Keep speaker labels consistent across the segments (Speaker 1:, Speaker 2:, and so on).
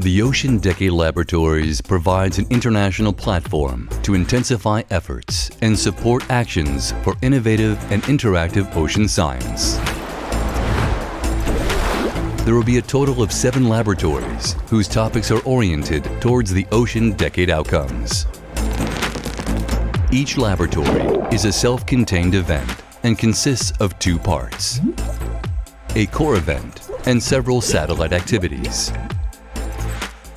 Speaker 1: The Ocean Decade Laboratories provides an international platform to intensify efforts and support actions for innovative and interactive ocean science. There will be a total of 7 laboratories whose topics are oriented towards the Ocean Decade outcomes. Each laboratory is a self-contained event and consists of 2 parts: a core event and several satellite activities.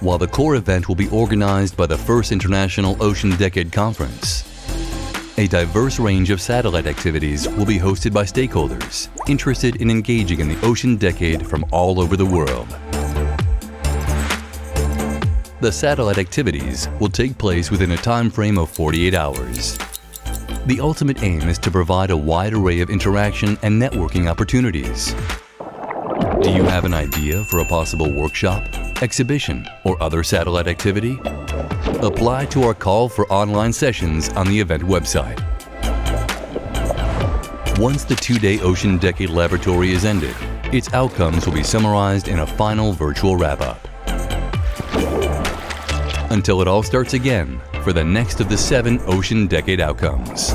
Speaker 1: While the core event will be organized by the First International Ocean Decade Conference, a diverse range of satellite activities will be hosted by stakeholders interested in engaging in the Ocean Decade from all over the world. The satellite activities will take place within a time frame of 48 hours. The ultimate aim is to provide a wide array of interaction and networking opportunities. Do you have an idea for a possible workshop, exhibition, or other satellite activity? Apply to our call for online sessions on the event website. Once the 2-day Ocean Decade Laboratory is ended, its outcomes will be summarized in a final virtual wrap-up. Until it all starts again for the next of the 7 Ocean Decade outcomes.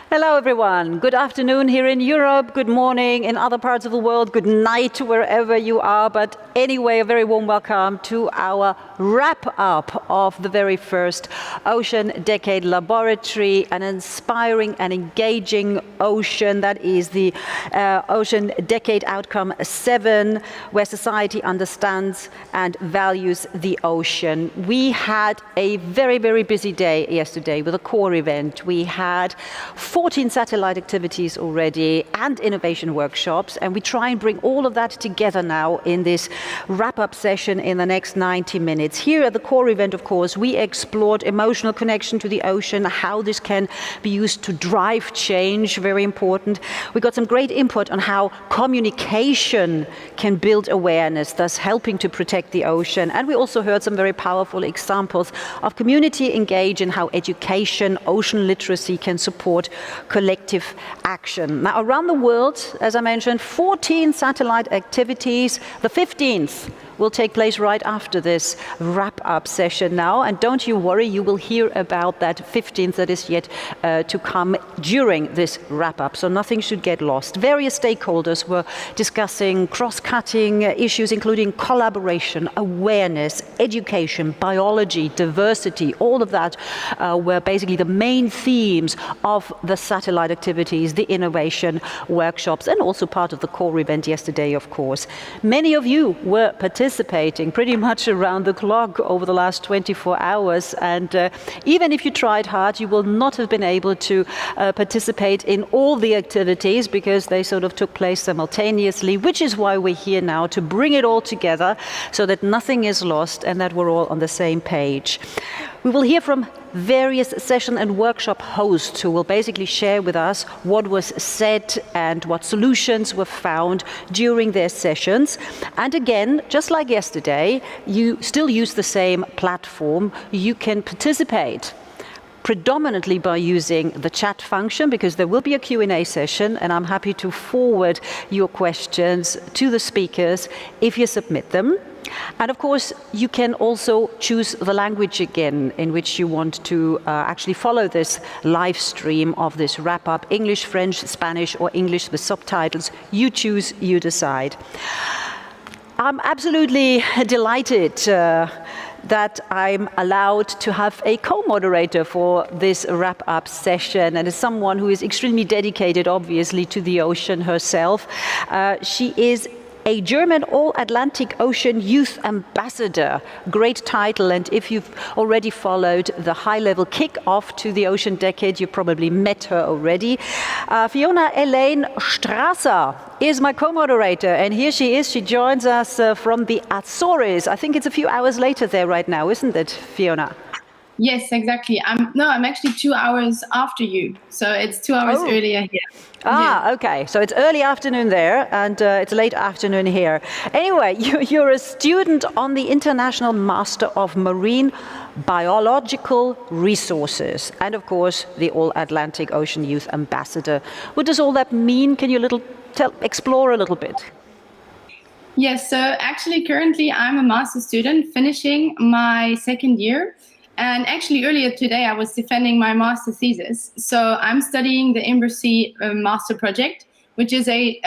Speaker 2: Hello everyone, good afternoon here in Europe, good morning in other parts of the world, good night wherever you are, but anyway, a very warm welcome to our wrap-up of the very first Ocean Decade Laboratory, an inspiring and engaging ocean. That is the Ocean Decade Outcome 7, where society understands and values the ocean. We had a very, very busy day yesterday with a core event. We had 14 satellite activities already and innovation workshops, and we try and bring all of that together now in this wrap-up session in the next 90 minutes. Here at the core event, of course, we explored emotional connection to the ocean, how this can be used to drive change, very important. We got some great input on how communication can build awareness, thus helping to protect the ocean. And we also heard some very powerful examples of community engage and how education, ocean literacy can support collective action. Now, around the world, as I mentioned, 14 satellite activities. The 15th will take place right after this wrap-up session now. And don't you worry, you will hear about that 15th that is yet to come during this wrap-up. So nothing should get lost. Various stakeholders were discussing cross-cutting issues, including collaboration, awareness, education, biology, diversity. All of that were basically the main themes of the satellite activities, the innovation workshops, and also part of the core event yesterday, of course. Many of you were participating participating pretty much around the clock over the last 24 hours. And even if you tried hard, you will not have been able to participate in all the activities because they sort of took place simultaneously, which is why we're here now, to bring it all together so that nothing is lost and that we're all on the same page. We will hear from various session and workshop hosts who will basically share with us what was said and what solutions were found during their sessions. And again, just like yesterday, you still use the same platform. You can participate predominantly by using the chat function, because there will be a Q&A session, and I'm happy to forward your questions to the speakers if you submit them. And of course, you can also choose the language again in which you want to actually follow this live stream of this wrap-up: English, French, Spanish, or English with subtitles. You choose, you decide. I'm absolutely delighted that I'm allowed to have a co-moderator for this wrap-up session, and as someone who is extremely dedicated, obviously, to the ocean herself. She is a German All-Atlantic Ocean Youth Ambassador. Great title, and if you've already followed the high-level kick-off to the Ocean Decade, you probably met her already. Fiona Elaine Strasser is my co-moderator, and here she is. She joins us from the Azores. I think it's a few hours later there right now, isn't it, Fiona?
Speaker 3: Yes, exactly. I'm actually 2 hours after you, so it's 2 hours earlier here.
Speaker 2: Okay. So it's early afternoon there, and it's late afternoon here. Anyway, you're a student on the International Master of Marine Biological Resources, and of course, the All-Atlantic Ocean Youth Ambassador. What does all that mean? Can you explore a little bit?
Speaker 3: Yes, so actually currently I'm a master's student finishing my second year. And actually earlier today I was defending my master thesis. So I'm studying the Embassy Master Project, which is a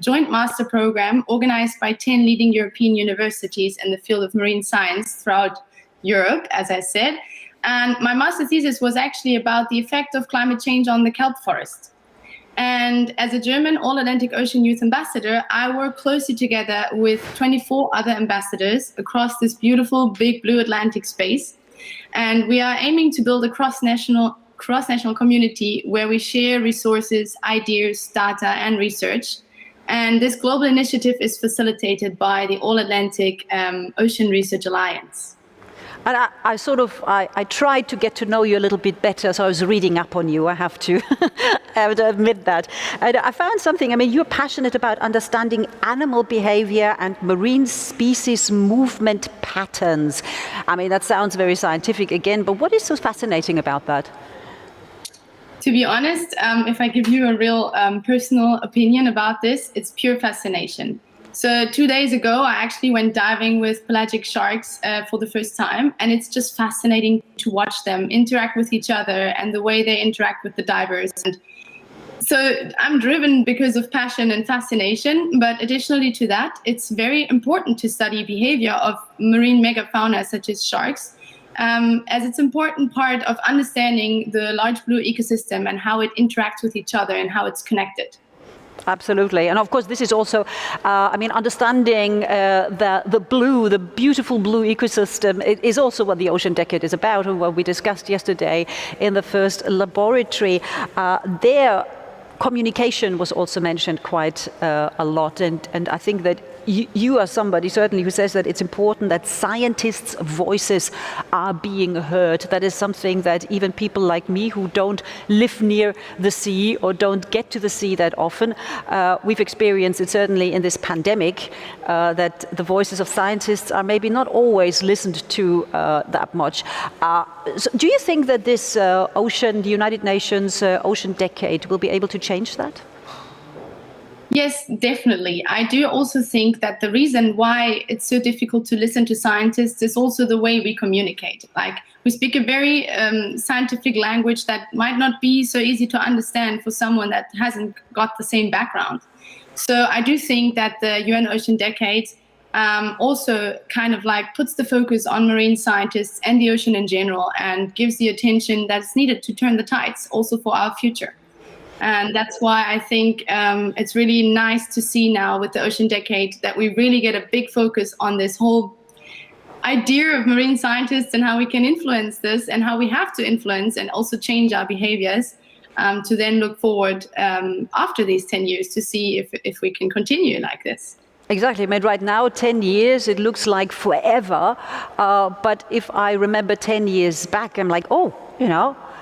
Speaker 3: joint master program organized by 10 leading European universities in the field of marine science throughout Europe, as I said. And my master thesis was actually about the effect of climate change on the kelp forest. And as a German All-Atlantic Ocean Youth Ambassador, I work closely together with 24 other ambassadors across this beautiful big blue Atlantic space. And we are aiming to build a cross-national community where we share resources, ideas, data, and research. And this global initiative is facilitated by the All-Atlantic Ocean Research Alliance.
Speaker 2: And I tried to get to know you a little bit better, so I was reading up on you, I have to admit that. And I found something. I mean, you're passionate about understanding animal behavior and marine species movement patterns. I mean, that sounds very scientific again, but what is so fascinating about that?
Speaker 3: To be honest, if I give you a real personal opinion about this, it's pure fascination. So 2 days ago, I actually went diving with pelagic sharks for the first time, and it's just fascinating to watch them interact with each other and the way they interact with the divers. And so I'm driven because of passion and fascination, but additionally to that, it's very important to study behavior of marine megafauna such as sharks, as it's an important part of understanding the large blue ecosystem and how it interacts with each other and how it's connected.
Speaker 2: Absolutely. And of course, this is also, understanding the beautiful blue ecosystem is also what the Ocean Decade is about, and what we discussed yesterday in the first laboratory. Their communication was also mentioned quite a lot. And I think that you are somebody certainly who says that it's important that scientists' voices are being heard. That is something that even people like me who don't live near the sea or don't get to the sea that often, we've experienced it certainly in this pandemic, that the voices of scientists are maybe not always listened to that much. So do you think that this the United Nations Ocean Decade will be able to change that?
Speaker 3: Yes, definitely. I do also think that the reason why it's so difficult to listen to scientists is also the way we communicate. Like, we speak a very scientific language that might not be so easy to understand for someone that hasn't got the same background. So I do think that the UN Ocean Decade also kind of like puts the focus on marine scientists and the ocean in general, and gives the attention that's needed to turn the tides also for our future. And that's why I think it's really nice to see now with the Ocean Decade that we really get a big focus on this whole idea of marine scientists and how we can influence this and how we have to influence and also change our behaviors to then look forward after these 10 years to see if we can continue like this.
Speaker 2: Exactly. I mean, right now, 10 years, it looks like forever. But if I remember 10 years back, I'm like, oh,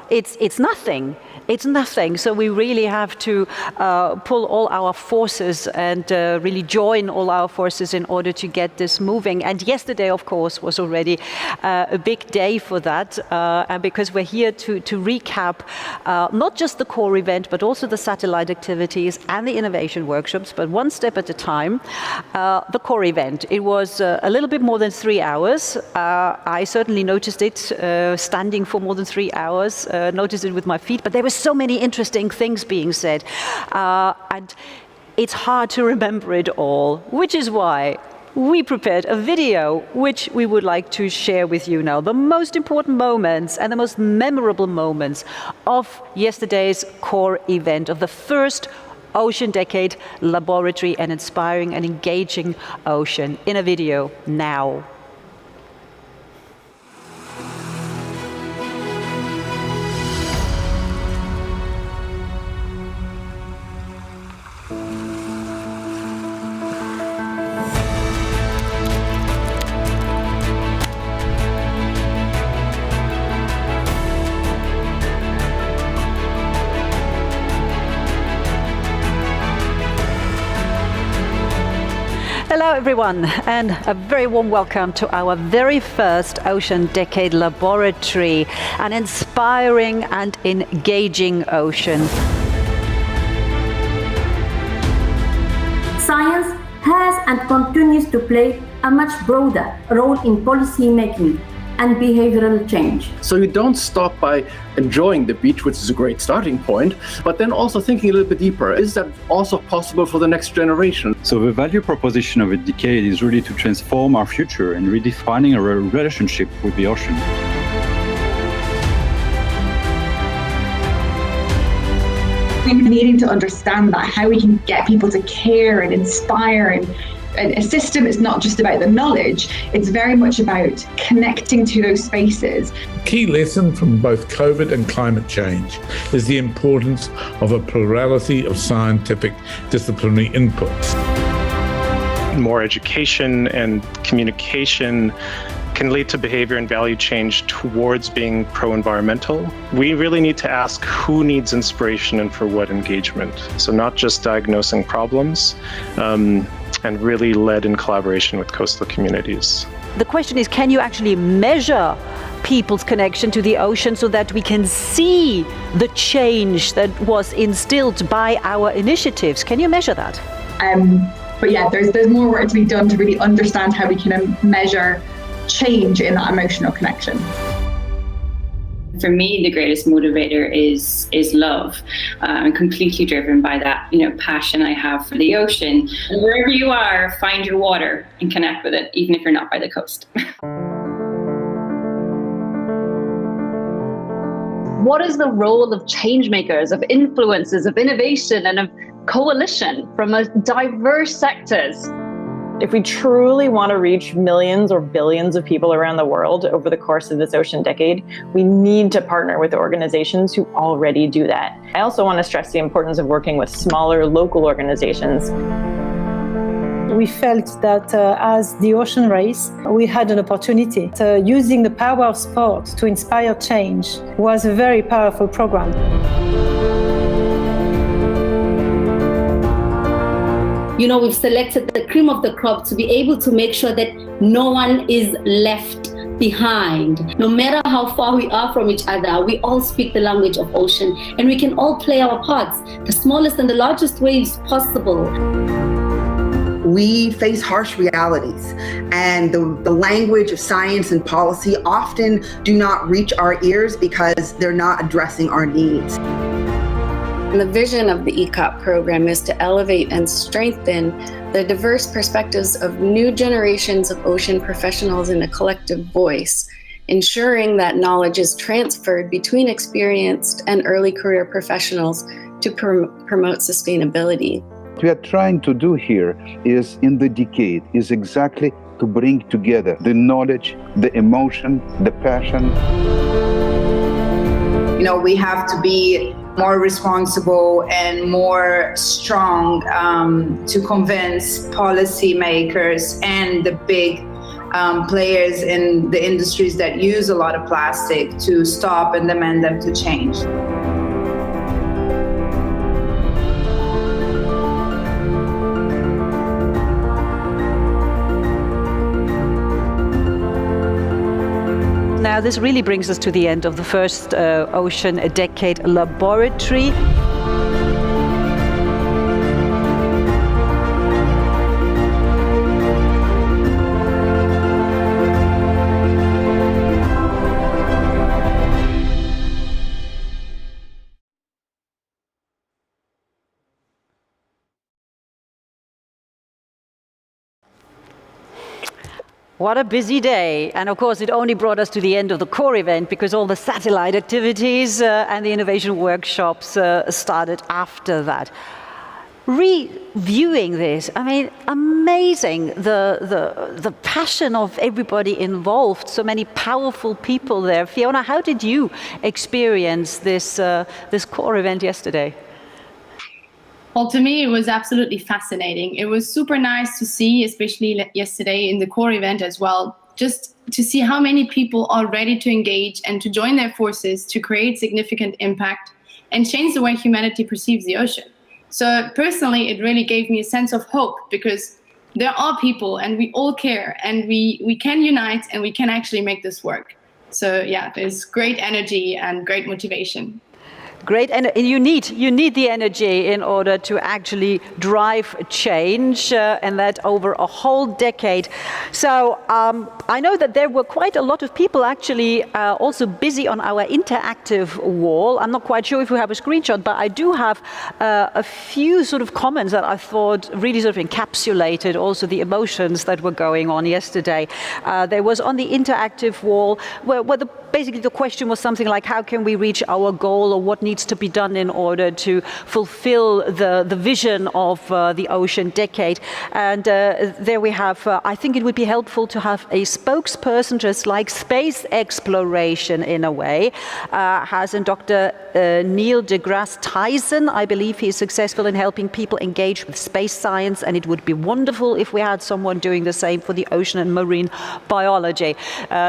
Speaker 2: it's nothing. It's nothing. So we really have to pull all our forces and really join all our forces in order to get this moving. And yesterday, of course, was already a big day for that, and because we're here to recap not just the core event, but also the satellite activities and the innovation workshops, but one step at a time. The core event, it was a little bit more than 3 hours. I certainly noticed it standing for more than 3 hours, noticed it with my feet, but there were so many interesting things being said, and it's hard to remember it all, which is why we prepared a video which we would like to share with you now. The most important moments and the most memorable moments of yesterday's core event, of the first Ocean Decade Laboratory and Inspiring and Engaging Ocean, in a video now. Hello everyone, and a very warm welcome to our very first Ocean Decade Laboratory, an inspiring and engaging ocean.
Speaker 4: Science has and continues to play a much broader role in policy making and behavioral change.
Speaker 5: So you don't stop by enjoying the beach, which is a great starting point, but then also thinking a little bit deeper. Is that also possible for the next generation?
Speaker 6: So the value proposition of a decade is really to transform our future and redefining our relationship with the ocean.
Speaker 7: We're needing to understand that, how we can get people to care and inspire, and a system is not just about the knowledge, it's very much about connecting to those spaces.
Speaker 8: Key lesson from both COVID and climate change is the importance of a plurality of scientific disciplinary inputs.
Speaker 9: More education and communication can lead to behavior and value change towards being pro-environmental. We really need to ask who needs inspiration and for what engagement. So not just diagnosing problems, and really led in collaboration with coastal communities.
Speaker 2: The question is, can you actually measure people's connection to the ocean so that we can see the change that was instilled by our initiatives? Can you measure that?
Speaker 7: But yeah, there's more work to be done to really understand how we can measure change in that emotional connection.
Speaker 10: For me, the greatest motivator is love. I'm completely driven by that, passion I have for the ocean. And wherever you are, find your water and connect with it, even if you're not by the coast.
Speaker 11: What is the role of change makers, of influencers, of innovation, and of coalition from diverse sectors?
Speaker 12: If we truly want to reach millions or billions of people around the world over the course of this Ocean Decade, we need to partner with organizations who already do that. I also want to stress the importance of working with smaller local organizations.
Speaker 13: We felt that as the Ocean Race, we had an opportunity. Using the power of sport to inspire change was a very powerful program.
Speaker 14: We've selected the cream of the crop to be able to make sure that no one is left behind. No matter how far we are from each other, we all speak the language of ocean, and we can all play our parts, the smallest and the largest ways possible.
Speaker 15: We face harsh realities, and the language of science and policy often do not reach our ears because they're not addressing our needs.
Speaker 16: And the vision of the ECOP program is to elevate and strengthen the diverse perspectives of new generations of ocean professionals in a collective voice, ensuring that knowledge is transferred between experienced and early career professionals to promote sustainability.
Speaker 17: What we are trying to do here is in the decade is exactly to bring together the knowledge, the emotion, the passion.
Speaker 18: You know, we have to be more responsible and more strong to convince policymakers and the big players in the industries that use a lot of plastic to stop and demand them to change.
Speaker 2: Now, this really brings us to the end of the first Ocean Decade Laboratory. What a busy day. And of course, it only brought us to the end of the core event because all the satellite activities and the innovation workshops started after that. Reviewing this, I mean, amazing, the passion of everybody involved, so many powerful people there. Fiona, how did you experience this core event yesterday?
Speaker 3: Well, to me, it was absolutely fascinating. It was super nice to see, especially yesterday in the core event as well, just to see how many people are ready to engage and to join their forces to create significant impact and change the way humanity perceives the ocean. So personally, it really gave me a sense of hope because there are people and we all care and we can unite and we can actually make this work. So yeah, there's great energy and great motivation.
Speaker 2: Great, and you need the energy in order to actually drive change, and that over a whole decade. So I know that there were quite a lot of people actually also busy on our interactive wall. I'm not quite sure if we have a screenshot, but I do have a few sort of comments that I thought really sort of encapsulated also the emotions that were going on yesterday. There was on the interactive wall where basically the question was something like, how can we reach our goal, or what needs to be done in order to fulfill the vision of the Ocean Decade. And there we have, I think it would be helpful to have a spokesperson, just like space exploration in a way, has in Dr. Neil deGrasse Tyson. I believe he is successful in helping people engage with space science, and it would be wonderful if we had someone doing the same for the ocean and marine biology.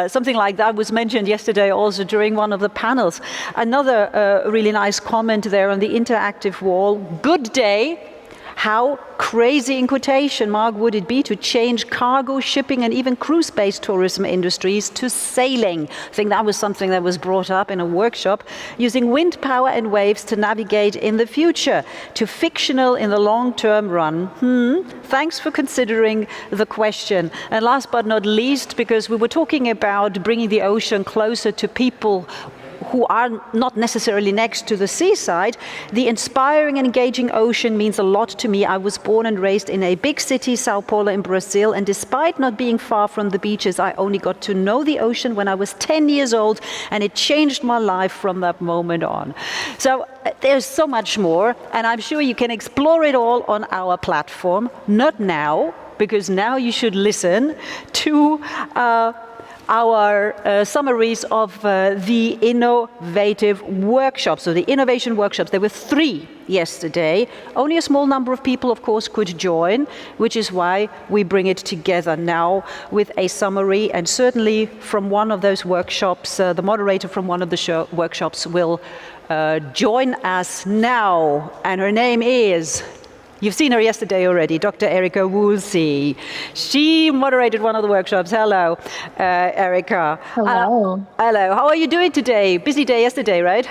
Speaker 2: Something like that was mentioned yesterday also during one of the panels. Another really nice comment there on the interactive wall. Good day. How crazy, in quotation mark, would it be to change cargo, shipping, and even cruise-based tourism industries to sailing? I think that was something that was brought up in a workshop. Using wind power and waves to navigate in the future, to fictional in the long-term run. Thanks for considering the question. And last but not least, because we were talking about bringing the ocean closer to people who are not necessarily next to the seaside, the inspiring and engaging ocean means a lot to me. I was born and raised in a big city, Sao Paulo in Brazil, and despite not being far from the beaches, I only got to know the ocean when I was 10 years old, and it changed my life from that moment on. So there's so much more, and I'm sure you can explore it all on our platform. Not now, because now you should listen to our summaries of the innovative workshops, so the innovation workshops. There were 3 yesterday. Only a small number of people, of course, could join, which is why we bring it together now with a summary. And certainly from one of those workshops, the moderator from one of the workshops will join us now. And her name is... You've seen her yesterday already, Dr. Erika Woolsey. She moderated one of the workshops. Hello, Erika.
Speaker 19: Hello.
Speaker 2: Hello. How are you doing today? Busy day yesterday, right?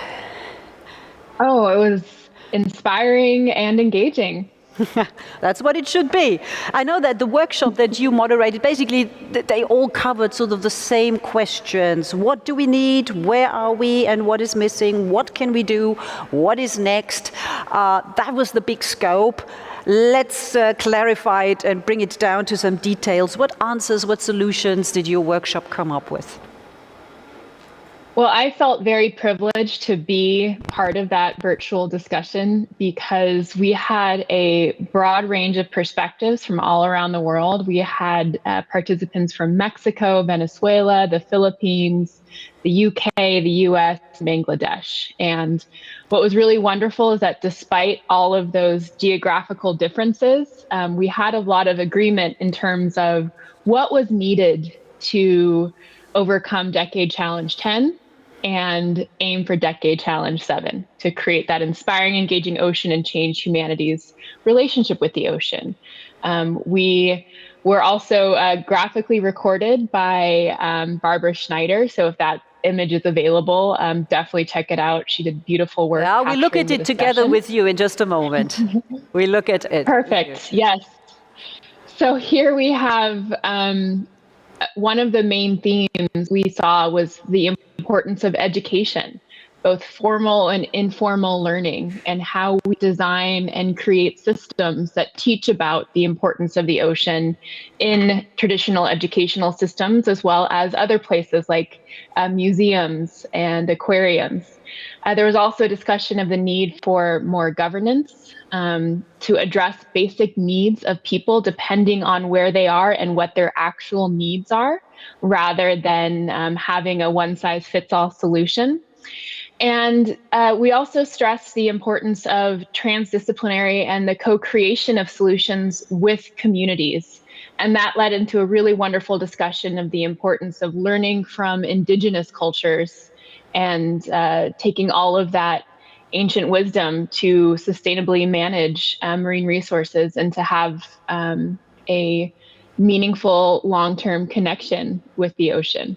Speaker 19: Oh, it was inspiring and engaging.
Speaker 2: That's what it should be. I know that the workshop that you moderated, basically, they all covered sort of the same questions. What do we need? Where are we? And what is missing? What can we do? What is next? That was the big scope. Let's clarify it and bring it down to some details. What answers, what solutions did your workshop come up with?
Speaker 19: Well, I felt very privileged to be part of that virtual discussion because we had a broad range of perspectives from all around the world. We had participants from Mexico, Venezuela, the Philippines, the UK, the US, Bangladesh. And what was really wonderful is that despite all of those geographical differences, we had a lot of agreement in terms of what was needed to overcome Decade Challenge 10 and aim for Decade Challenge 7 to create that inspiring, engaging ocean and change humanity's relationship with the ocean. We were also graphically recorded by Barbara Schneider. So if that image is available, definitely check it out. She did beautiful work.
Speaker 2: Yeah, we look at it together with you in just a moment. We look at it.
Speaker 19: Perfect. Yes. So here we have one of the main themes we saw was the importance of education, both formal and informal learning, and how we design and create systems that teach about the importance of the ocean in traditional educational systems, as well as other places like museums and aquariums. There was also a discussion of the need for more governance to address basic needs of people depending on where they are and what their actual needs are, rather than having a one-size-fits-all solution. And we also stressed the importance of transdisciplinary and the co-creation of solutions with communities. And that led into a really wonderful discussion of the importance of learning from indigenous cultures and taking all of that ancient wisdom to sustainably manage marine resources and to have a meaningful long-term connection with the ocean.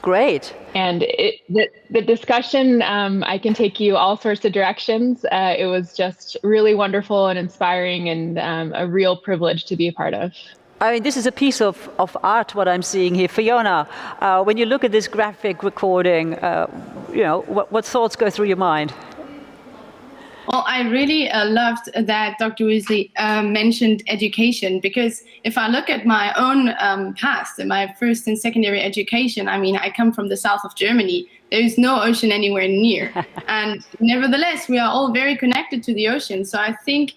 Speaker 2: Great.
Speaker 19: And the discussion, I can take you all sorts of directions. It was just really wonderful and inspiring and a real privilege to be a part of.
Speaker 2: I mean, this is a piece of art, what I'm seeing here. Fiona, when you look at this graphic recording, what thoughts go through your mind?
Speaker 3: Well, I really loved that Dr. Weasley mentioned education, because if I look at my own past and my first and secondary education, I mean, I come from the south of Germany. There is no ocean anywhere near. And nevertheless, we are all very connected to the ocean. So I think,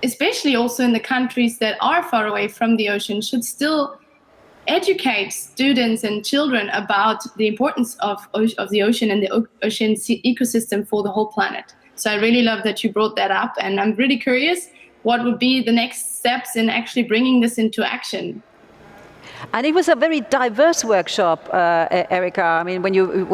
Speaker 3: especially also in the countries that are far away from the ocean, should still educate students and children about the importance of the ocean and the ocean ecosystem for the whole planet. So I really love that you brought that up, and I'm really curious what would be the next steps in actually bringing this into action.
Speaker 2: And it was a very diverse workshop, Erica. I mean, when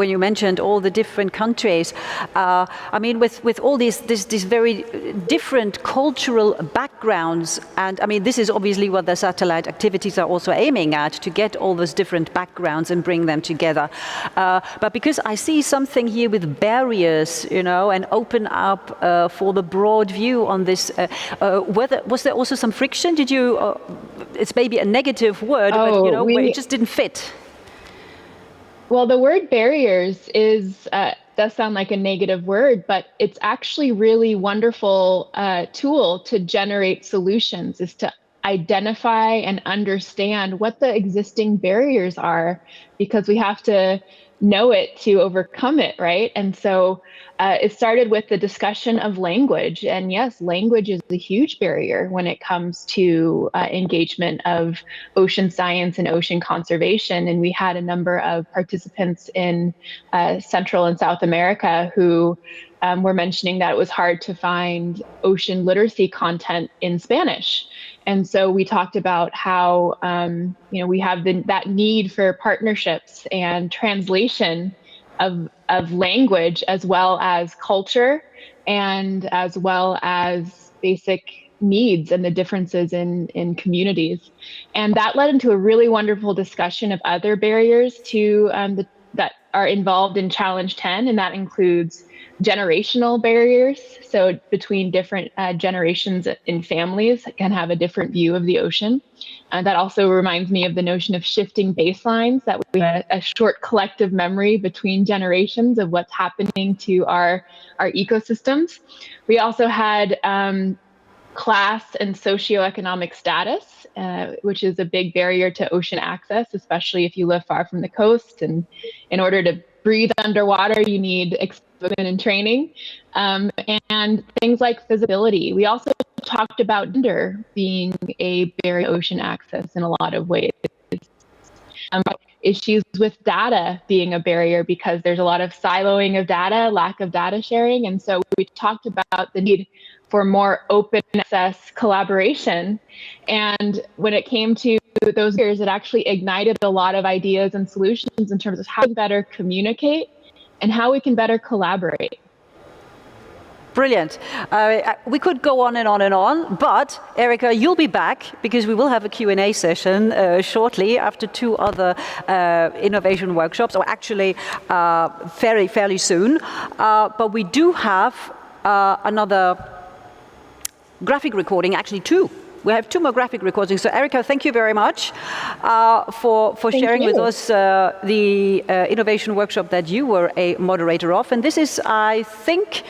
Speaker 2: you mentioned all the different countries, I mean, with all these very different cultural backgrounds, and I mean, this is obviously what the satellite activities are also aiming at, to get all those different backgrounds and bring them together. But because I see something here with barriers, and open up for the broad view on this, was there also some friction? Did you? It's maybe a negative word, but where it just didn't fit.
Speaker 19: Well, the word barriers does sound like a negative word, but it's actually really wonderful tool to generate solutions, is to identify and understand what the existing barriers are, because we have to know it to overcome it, right? And so it started with the discussion of language. And yes, language is a huge barrier when it comes to engagement of ocean science and ocean conservation. And we had a number of participants in Central and South America who were mentioning that it was hard to find ocean literacy content in Spanish. And so we talked about how, we have that need for partnerships and translation of language, as well as culture, and as well as basic needs and the differences in communities. And that led into a really wonderful discussion of other barriers that are involved in Challenge 10, and that includes generational barriers. So between different generations in families can have a different view of the ocean. That also reminds me of the notion of shifting baselines, that we have a short collective memory between generations of what's happening to our ecosystems. We also had class and socioeconomic status, which is a big barrier to ocean access, especially if you live far from the coast. And in order to breathe underwater, you need equipment and training, and things like visibility. We also talked about gender being a barrier to ocean access in a lot of ways. Issues with data being a barrier because there's a lot of siloing of data, lack of data sharing. And so we talked about the need for more open access collaboration. And when it came to those years, it actually ignited a lot of ideas and solutions in terms of how to better communicate and how we can better collaborate.
Speaker 2: Brilliant. We could go on and on and on, but Erika, you'll be back because we will have a Q&A session shortly after 2 other innovation workshops, or actually fairly soon. But we do have another graphic recording, actually 2. We have 2 more graphic recordings. So Erika, thank you very much for sharing with us the innovation workshop that you were a moderator of. And this is, I think,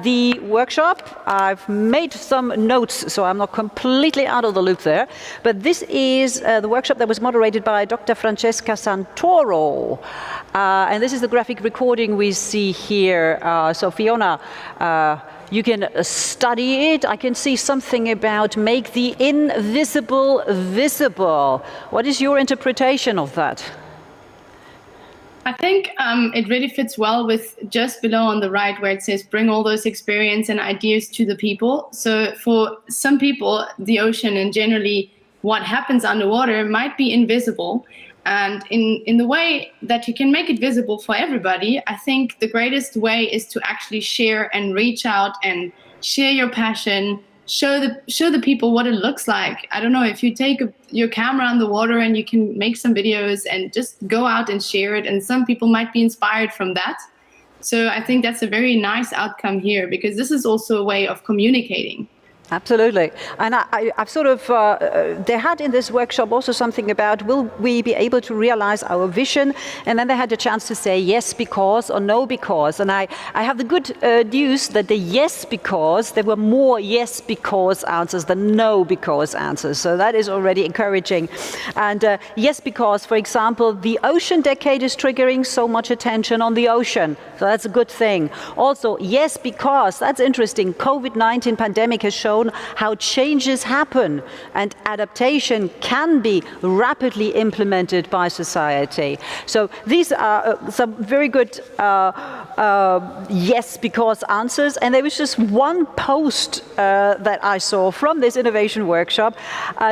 Speaker 2: the workshop. I've made some notes, so I'm not completely out of the loop there. But this is the workshop that was moderated by Dr. Francesca Santoro. And this is the graphic recording we see here. So Fiona, you can study it. I can see something about make the invisible visible. What is your interpretation of that?
Speaker 3: I think it really fits well with just below on the right where it says bring all those experience and ideas to the people. So for some people, the ocean and generally what happens underwater might be invisible. And in the way that you can make it visible for everybody, I think the greatest way is to actually share and reach out and share your passion, show the people what it looks like. I don't know, if you take your camera on the water and you can make some videos and just go out and share it, and some people might be inspired from that. So I think that's a very nice outcome here, because this is also a way of communicating.
Speaker 2: Absolutely. And I've sort of, they had in this workshop also something about, will we be able to realize our vision? And then they had a chance to say yes because or no because. And I have the good news that the yes because, there were more yes because answers than no because answers. So that is already encouraging. And yes because, for example, the ocean decade is triggering so much attention on the ocean. So that's a good thing. Also, yes because, that's interesting. COVID-19 pandemic has shown how changes happen and adaptation can be rapidly implemented by society. So these are some very good yes because answers. And there was just one post that I saw from this innovation workshop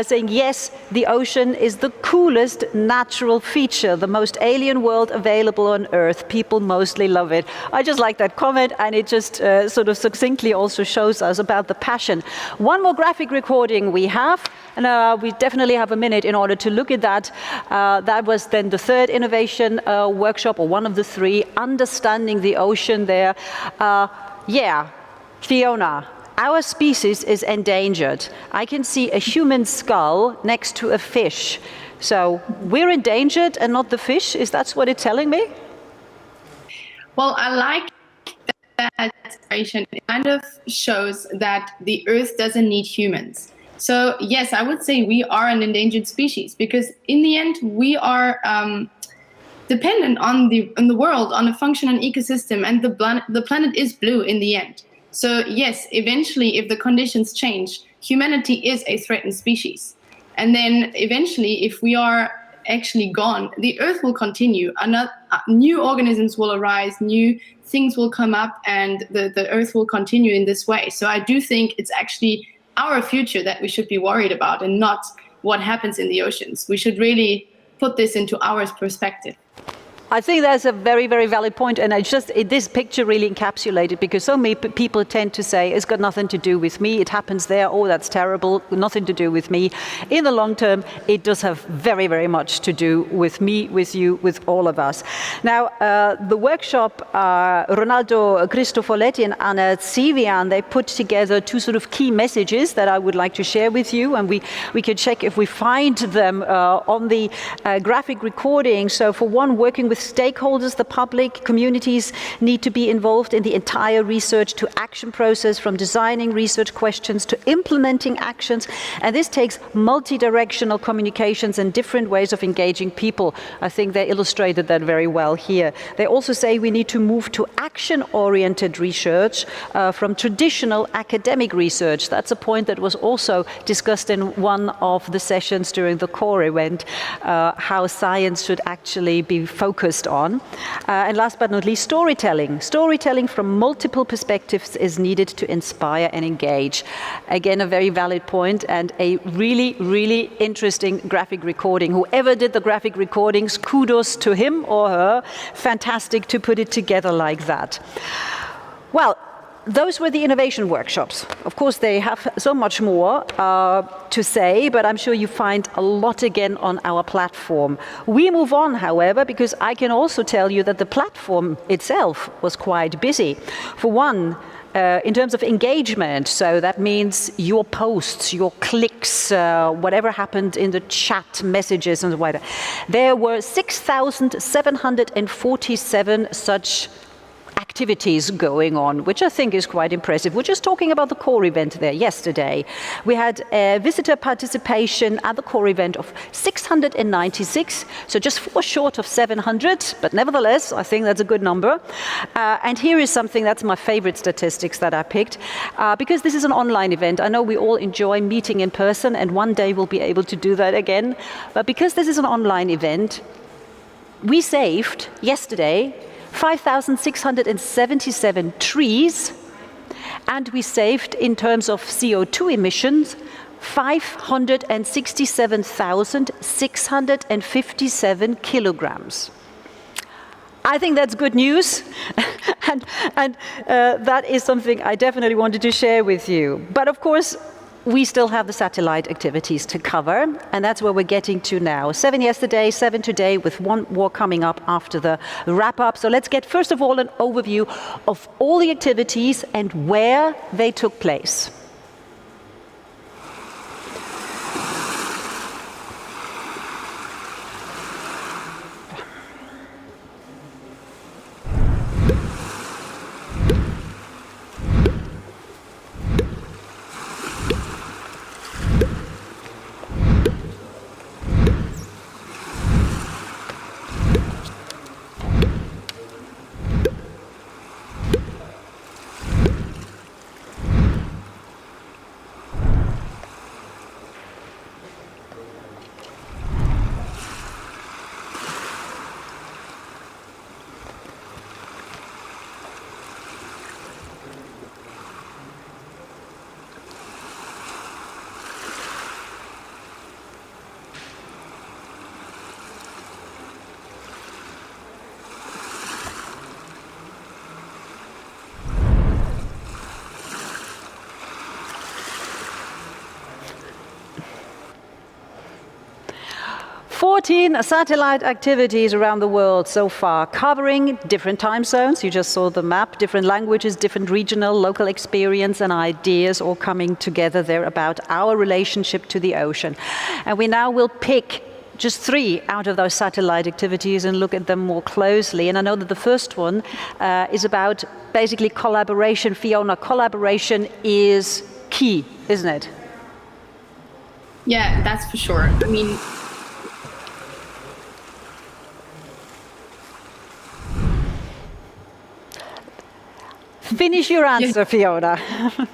Speaker 2: saying, yes, the ocean is the coolest natural feature, the most alien world available on Earth. People mostly love it. I just like that comment, and it just sort of succinctly also shows us about the passion. One more graphic recording we have, and we definitely have a minute in order to look at that. That was then the 3rd innovation workshop, or one of the 3, understanding the ocean there. Fiona, our species is endangered. I can see a human skull next to a fish. So we're endangered and not the fish? Is that what it's telling me?
Speaker 3: Well, I like that inspiration. It kind of shows that the Earth doesn't need humans. So yes, I would say we are an endangered species, because in the end we are dependent on the world, on a functioning ecosystem, and the planet is blue in the end. So yes, eventually, if the conditions change, humanity is a threatened species. And then eventually, if we are actually gone, the Earth will continue. New organisms will arise, new things will come up, and the Earth will continue in this way. So I do think it's actually our future that we should be worried about, and not what happens in the oceans. We should really put this into our perspective.
Speaker 2: I think that's a very, very valid point, and this picture really encapsulated, because so many people tend to say it's got nothing to do with me, it happens there, oh that's terrible, nothing to do with me. In the long term, it does have very, very much to do with me, with you, with all of us. Now, the workshop, Ronaldo Cristofoletti and Anna Tsivian, they put together 2 sort of key messages that I would like to share with you, and we can check if we find them on the graphic recording. So for one, working with with stakeholders, the public, communities need to be involved in the entire research to action process, from designing research questions to implementing actions. And this takes multi-directional communications and different ways of engaging people. I think they illustrated that very well here. They also say we need to move to action-oriented research from traditional academic research. That's a point that was also discussed in one of the sessions during the core event, how science should actually be focused on. And last but not least, storytelling. Storytelling from multiple perspectives is needed to inspire and engage. Again, a very valid point and a really, really interesting graphic recording. Whoever did the graphic recordings, kudos to him or her. Fantastic to put it together like that. Well, those were the innovation workshops. Of course, they have so much more to say, but I'm sure you find a lot again on our platform. We move on, however, because I can also tell you that the platform itself was quite busy. For one, in terms of engagement, so that means your posts, your clicks, whatever happened in the chat messages and whatever. There were 6,747 such activities going on, which I think is quite impressive. We're just talking about the core event there yesterday. We had visitor participation at the core event of 696, so just 4 short of 700, but nevertheless, I think that's a good number. And here is something that's my favorite statistics that I picked, because this is an online event. I know we all enjoy meeting in person, and one day we'll be able to do that again. But because this is an online event, we saved yesterday 5,677 trees, and we saved, in terms of CO2 emissions, 567,657 kilograms. I think that's good news, and that is something I definitely wanted to share with you. But of course, we still have the satellite activities to cover, and that's where we're getting to now. 7 yesterday, 7 today, with 1 more coming up after the wrap-up. So let's get, first of all, an overview of all the activities and where they took place. Satellite activities around the world so far, covering different time zones. You just saw the map, different languages, different regional, local experience and ideas all coming together there about our relationship to the ocean. And we now will pick just 3 out of those satellite activities and look at them more closely. And I know that the first one is about basically collaboration. Fiona, collaboration is key, isn't it?
Speaker 3: Yeah, that's for sure. I mean,
Speaker 2: finish your answer, Fiona.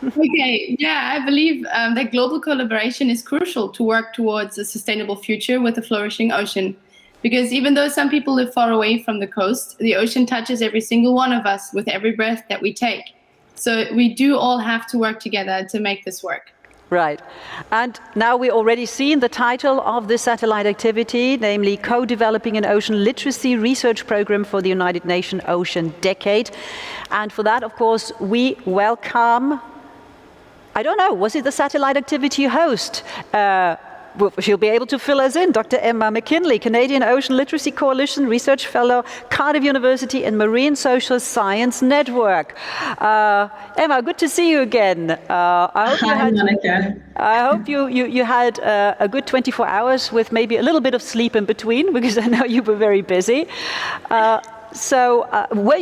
Speaker 3: Okay, yeah, I believe that global collaboration is crucial to work towards a sustainable future with a flourishing ocean. Because even though some people live far away from the coast, the ocean touches every single one of us with every breath that we take. So we do all have to work together to make this work.
Speaker 2: Right. And now we already seen the title of this satellite activity, namely Co-Developing an Ocean Literacy Research Program for the United Nations Ocean Decade. And for that, of course, we welcome, I don't know, was it the satellite activity host? she'll be able to fill us in. Dr. Emma McKinley, Canadian Ocean Literacy Coalition Research Fellow, Cardiff University and Marine Social Science Network. Emma, good to see you again. I hope you had a good 24 hours with maybe a little bit of sleep in between, because I know you were very busy. So were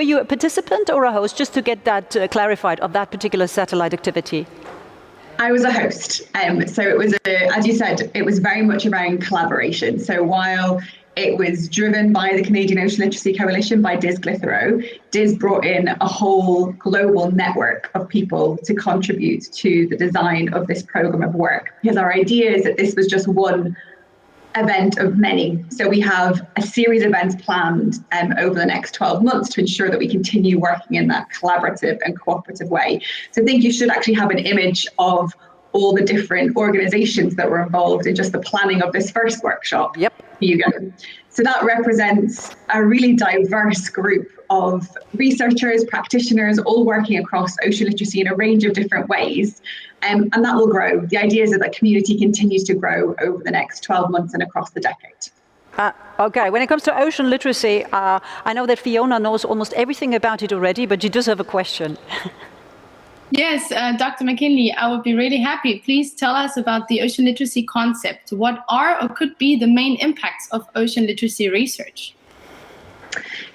Speaker 2: you a participant or a host, just to get that clarified, of that particular satellite activity?
Speaker 7: I was a host. So it was, as you said, it was very much around collaboration. So while it was driven by the Canadian Ocean Literacy Coalition, by Diz Glithero, Diz brought in a whole global network of people to contribute to the design of this program of work. Because our idea is that this was just one event of many. So we have a series of events planned over the next 12 months to ensure that we continue working in that collaborative and cooperative way. So I think you should actually have an image of all the different organizations that were involved in just the planning of this first workshop.
Speaker 2: Yep.
Speaker 7: Here you go. So that represents a really diverse group of researchers, practitioners, all working across ocean literacy in a range of different ways. And that will grow. The idea is that the community continues to grow over the next 12 months and across the decade.
Speaker 2: Okay, when it comes to ocean literacy, I know that Fiona knows almost everything about it already, but she does have a question.
Speaker 3: Yes, Dr. McKinley, I would be really happy. Please tell us about the ocean literacy concept. What are or could be the main impacts of ocean literacy research?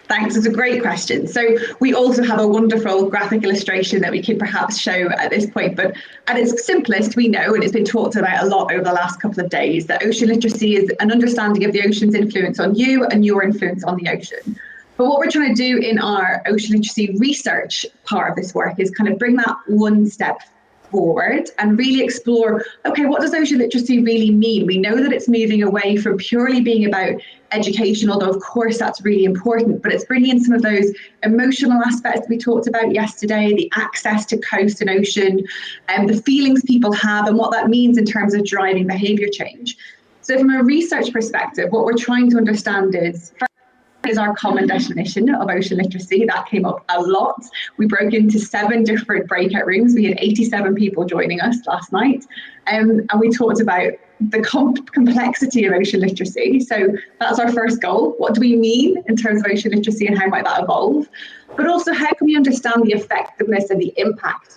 Speaker 7: Thanks, it's a great question. So we also have a wonderful graphic illustration that we could perhaps show at this point, but at its simplest, we know, and it's been talked about a lot over the last couple of days, that ocean literacy is an understanding of the ocean's influence on you and your influence on the ocean. But what we're trying to do in our ocean literacy research part of this work is kind of bring that one step forward and really explore, okay, what does ocean literacy really mean? We know that it's moving away from purely being about education, although of course that's really important, but it's bringing in some of those emotional aspects we talked about yesterday, the access to coast and ocean, and the feelings people have and what that means in terms of driving behaviour change. So from a research perspective, what we're trying to understand is our common definition of ocean literacy. That came up a lot. We broke into 7 different breakout rooms. We had 87 people joining us last night. And we talked about the complexity of ocean literacy. So that's our first goal. What do we mean in terms of ocean literacy and how might that evolve? But also, how can we understand the effectiveness and the impact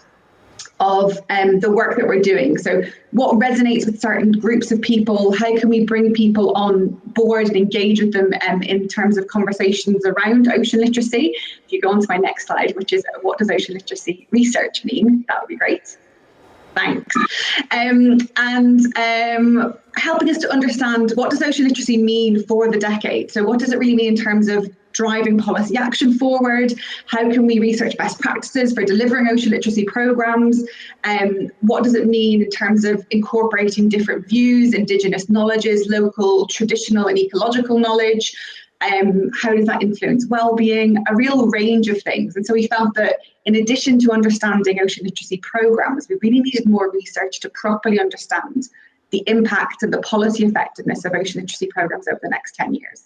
Speaker 7: of the work that we're doing? So what resonates with certain groups of people? How can we bring people on board and engage with them in terms of conversations around ocean literacy? If you go on to my next slide, which is what does ocean literacy research mean? That would be great. Thanks. Helping us to understand, what does ocean literacy mean for the decade? So what does it really mean in terms of driving policy action forward? How can we research best practices for delivering ocean literacy programs? What does it mean in terms of incorporating different views, Indigenous knowledges, local, traditional and ecological knowledge? How does that influence well-being? A real range of things. And so we felt that in addition to understanding ocean literacy programs, we really needed more research to properly understand the impact and the policy effectiveness of ocean literacy programs over the next 10 years.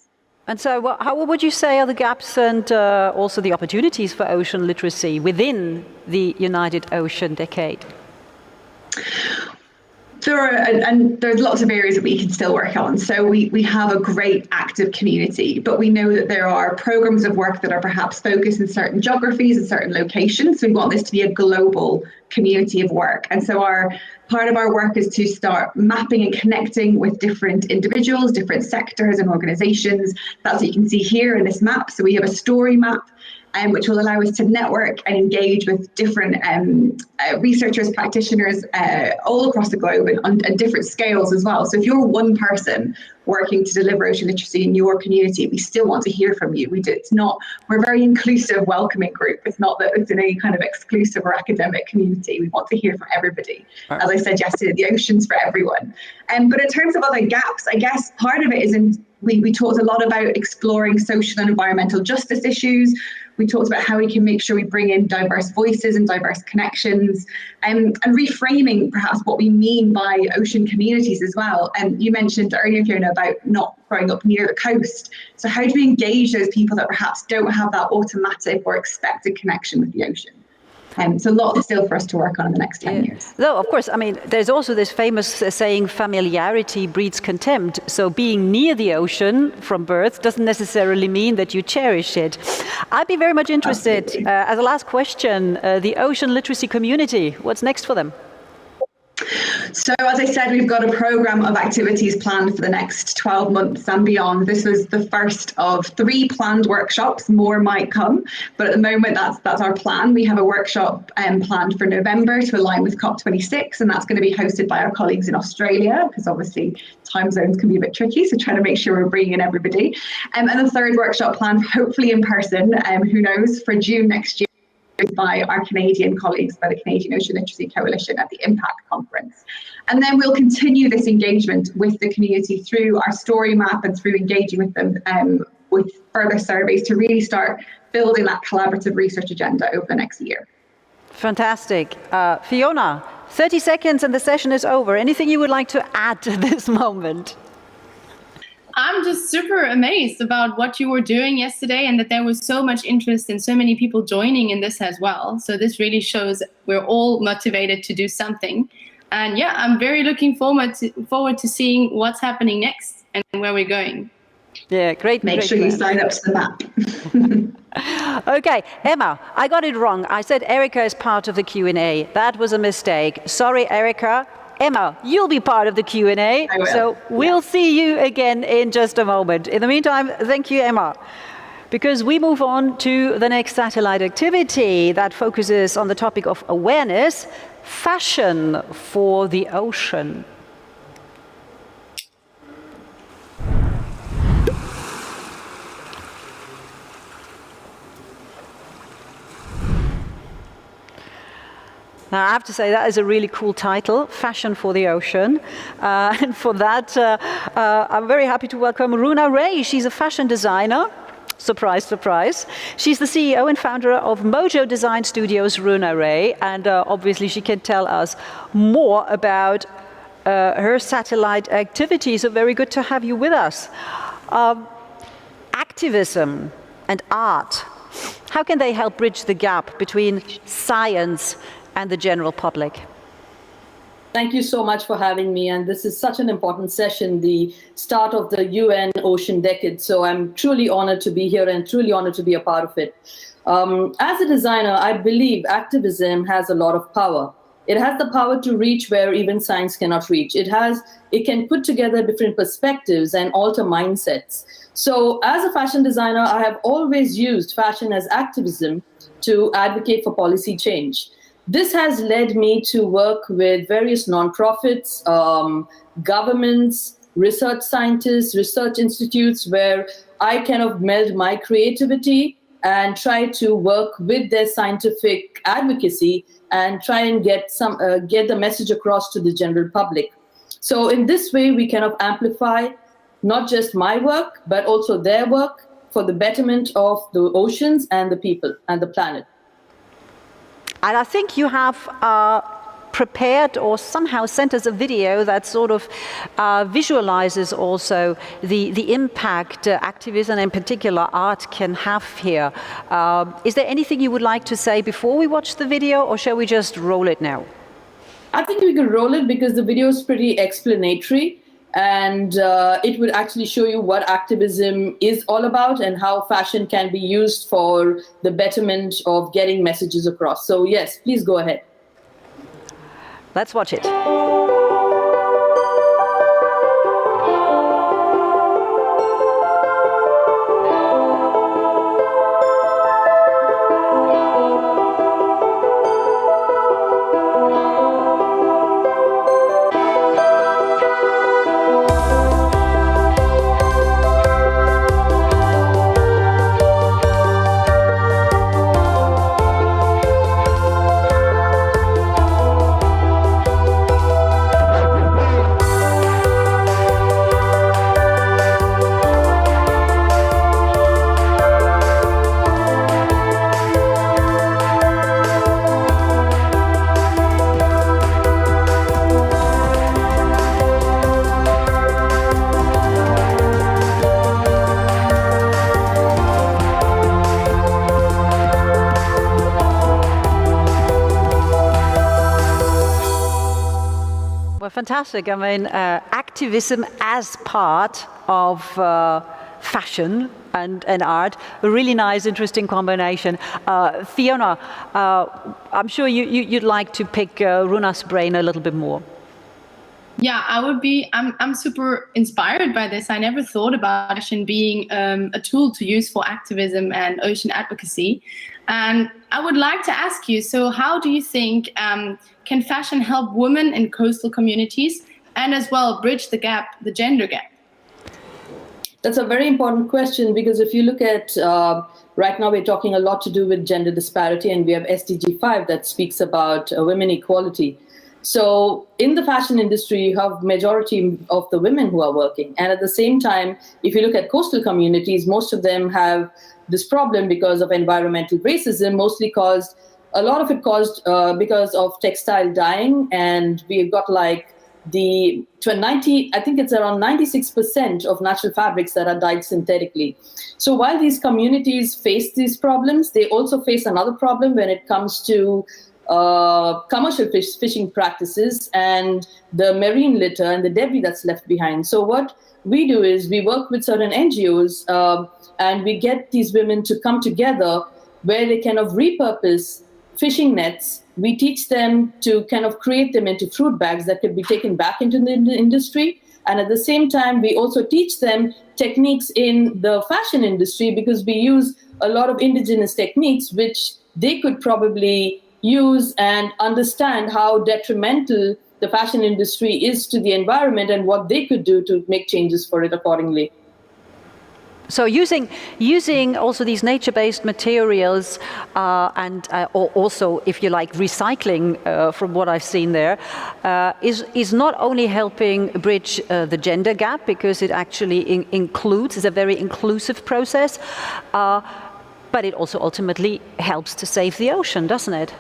Speaker 2: And so how would you say are the gaps and also the opportunities for ocean literacy within the United Ocean Decade?
Speaker 7: There's lots of areas that we can still work on. So we have a great active community, but we know that there are programs of work that are perhaps focused in certain geographies and certain locations. So we want this to be a global community of work. And so part of our work is to start mapping and connecting with different individuals, different sectors and organizations. That's what you can see here in this map. So we have a story map, which will allow us to network and engage with different researchers, practitioners all across the globe and different scales as well. So if you're one person working to deliver ocean literacy in your community, we still want to hear from you. We're a very inclusive, welcoming group. It's not that it's in any kind of exclusive or academic community. We want to hear from everybody. Right. As I said yesterday, the ocean's for everyone. But in terms of other gaps, I guess part of it is we talked a lot about exploring social and environmental justice issues. We talked about how we can make sure we bring in diverse voices and diverse connections, and reframing perhaps what we mean by ocean communities as well. And you mentioned earlier, Fiona, about not growing up near the coast. So how do we engage those people that perhaps don't have that automatic or expected connection with the ocean? So lots still for us to work on in the next 10 years.
Speaker 2: Though, of course, I mean, there's also this famous saying, familiarity breeds contempt. So being near the ocean from birth doesn't necessarily mean that you cherish it. I'd be very much interested, as a last question, the ocean literacy community, what's next for them?
Speaker 7: So as I said, we've got a programme of activities planned for the next 12 months and beyond. This was the first of 3 planned workshops. More might come, but at the moment that's our plan. We have a workshop planned for November to align with COP26, and that's going to be hosted by our colleagues in Australia, because obviously time zones can be a bit tricky, so trying to make sure we're bringing in everybody. And a third workshop planned, hopefully in person, who knows, for June next year, by our Canadian colleagues, by the Canadian Ocean Literacy Coalition at the Impact Conference. And then we'll continue this engagement with the community through our story map and through engaging with them with further surveys to really start building that collaborative research agenda over the next year.
Speaker 2: Fantastic. Fiona, 30 seconds and the session is over. Anything you would like to add to this moment?
Speaker 3: I'm just super amazed about what you were doing yesterday and that there was so much interest and so many people joining in this as well. So this really shows we're all motivated to do something. And yeah, I'm very looking forward to seeing what's happening next and where we're going.
Speaker 2: Yeah, great.
Speaker 7: Make sure you sign up to the map.
Speaker 2: Okay, Emma, I got it wrong. I said Erica is part of the Q&A. That was a mistake. Sorry, Erica. Emma, you'll be part of the Q&A, so we'll see you again in just a moment. In the meantime, thank you, Emma, because we move on to the next satellite activity that focuses on the topic of awareness, fashion for the ocean. Now, I have to say that is a really cool title, Fashion for the Ocean. And for that, I'm very happy to welcome Runa Ray. She's a fashion designer. Surprise, surprise. She's the CEO and founder of Mojo Design Studios, Runa Ray. And obviously, she can tell us more about her satellite activity. So very good to have you with us. Activism and art. How can they help bridge the gap between science and the general public?
Speaker 20: Thank you so much for having me. And this is such an important session, the start of the UN Ocean Decade. So I'm truly honored to be here and truly honored to be a part of it. As a designer, I believe activism has a lot of power. It has the power to reach where even science cannot reach. It can put together different perspectives and alter mindsets. So as a fashion designer, I have always used fashion as activism to advocate for policy change. This has led me to work with various nonprofits, governments, research scientists, research institutes, where I kind of meld my creativity and try to work with their scientific advocacy and try and get the message across to the general public. So in this way, we kind of amplify not just my work, but also their work for the betterment of the oceans and the people and the planet.
Speaker 2: And I think you have prepared or somehow sent us a video that sort of visualizes also the impact activism and in particular art can have here. Is there anything you would like to say before we watch the video, or shall we just roll it now?
Speaker 20: I think we could roll it because the video is pretty explanatory. And it would actually show you what activism is all about and how fashion can be used for the betterment of getting messages across. So yes, please go ahead.
Speaker 2: Let's watch it. Well, fantastic. I mean, activism as part of fashion and art, a really nice, interesting combination. Fiona, I'm sure you'd like to pick Runa's brain a little bit more.
Speaker 3: Yeah, I'm super inspired by this. I never thought about fashion being a tool to use for activism and ocean advocacy. And I would like to ask you, so how do you think can fashion help women in coastal communities and as well bridge the gap, the gender gap?
Speaker 20: That's a very important question, because if you look at right now, we're talking a lot to do with gender disparity, and we have SDG 5 that speaks about women equality. So in the fashion industry, you have majority of the women who are working. And at the same time, if you look at coastal communities, most of them have this problem because of environmental racism, mostly caused, a lot of it caused because of textile dyeing. And we've got like I think it's around 96% of natural fabrics that are dyed synthetically. So while these communities face these problems, they also face another problem when it comes to commercial fishing practices and the marine litter and the debris that's left behind. So what we do is we work with certain NGOs and we get these women to come together where they kind of repurpose fishing nets. We teach them to kind of create them into fruit bags that could be taken back into the industry. And at the same time, we also teach them techniques in the fashion industry, because we use a lot of indigenous techniques which they could probably use and understand how detrimental the fashion industry is to the environment and what they could do to make changes for it accordingly.
Speaker 2: So using also these nature-based materials and also, if you like, recycling from what I've seen there, is not only helping bridge the gender gap, because it actually includes, it's a very inclusive process, but it also ultimately helps to save the ocean, doesn't it?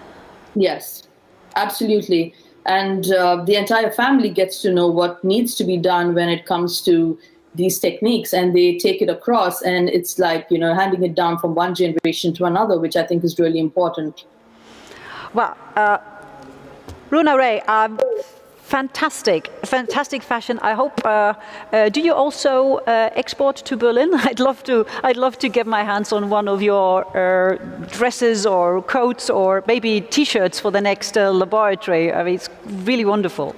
Speaker 20: Yes, absolutely. And the entire family gets to know what needs to be done when it comes to these techniques, and they take it across, and it's like, you know, handing it down from one generation to another, which I think is really important.
Speaker 2: Well, Runa Ray, fantastic fashion. I hope. Do you also export to Berlin? I'd love to get my hands on one of your dresses or coats or maybe T-shirts for the next laboratory. I mean, it's really wonderful.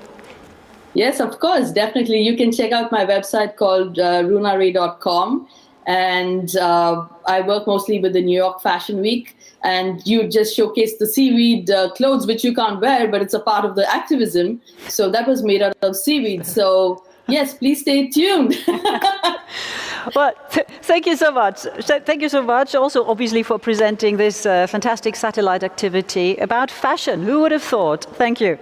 Speaker 20: Yes, of course, definitely. You can check out my website called runaray.com, and I work mostly with the New York Fashion Week. And you just showcased the seaweed clothes, which you can't wear, but it's a part of the activism. So that was made out of seaweed. So yes, please stay tuned.
Speaker 2: Well, thank you so much. Thank you so much also, obviously, for presenting this fantastic satellite activity about fashion. Who would have thought? Thank you.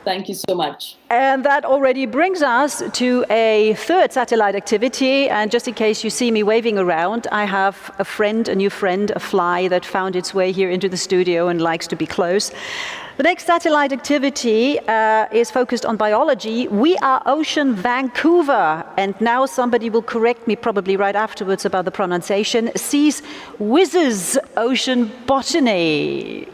Speaker 20: Thank you so much.
Speaker 2: And that already brings us to a third satellite activity. And just in case you see me waving around, I have a new friend, a fly that found its way here into the studio and likes to be close. The next satellite activity is focused on biology. We Are Ocean Vancouver. And now somebody will correct me probably right afterwards about the pronunciation. Sees Whizzes Ocean Botany.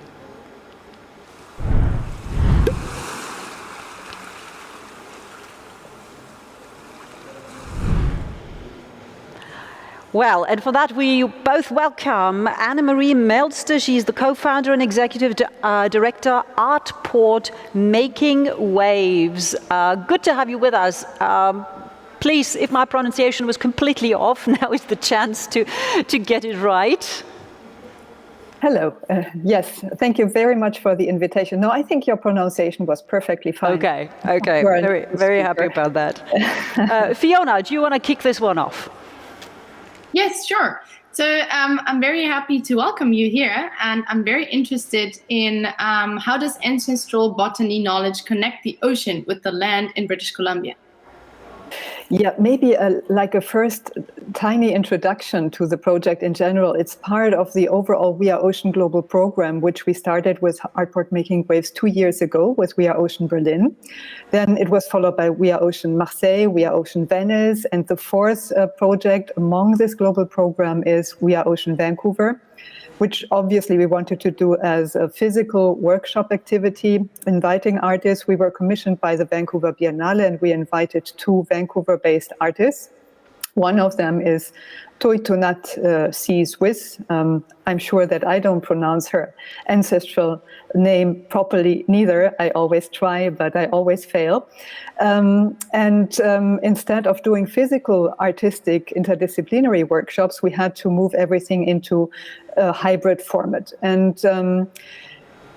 Speaker 2: Well, and for that we both welcome Anne-Marie Melster. She's the co-founder and executive director, Artport Making Waves. Good to have you with us. Please, if my pronunciation was completely off, now is the chance to get it right.
Speaker 21: Hello. Yes, thank you very much for the invitation. No, I think your pronunciation was perfectly fine.
Speaker 2: Okay. Very happy about that. Fiona, do you want to kick this one off?
Speaker 3: Yes, sure. So I'm very happy to welcome you here, and I'm very interested in how does ancestral botany knowledge connect the ocean with the land in British Columbia?
Speaker 21: Yeah, maybe like a first tiny introduction to the project in general. It's part of the overall We Are Ocean Global program, which we started with Artport Making Waves 2 years ago with We Are Ocean Berlin. Then it was followed by We Are Ocean Marseille, We Are Ocean Venice, and the fourth project among this global program is We Are Ocean Vancouver, which obviously we wanted to do as a physical workshop activity, inviting artists. We were commissioned by the Vancouver Biennale, and we invited 2 Vancouver-based artists. One of them is Toitonat C. Swiss. I'm sure that I don't pronounce her ancestral name properly neither. I always try, but I always fail. Instead of doing physical, artistic, interdisciplinary workshops, we had to move everything into a hybrid format. And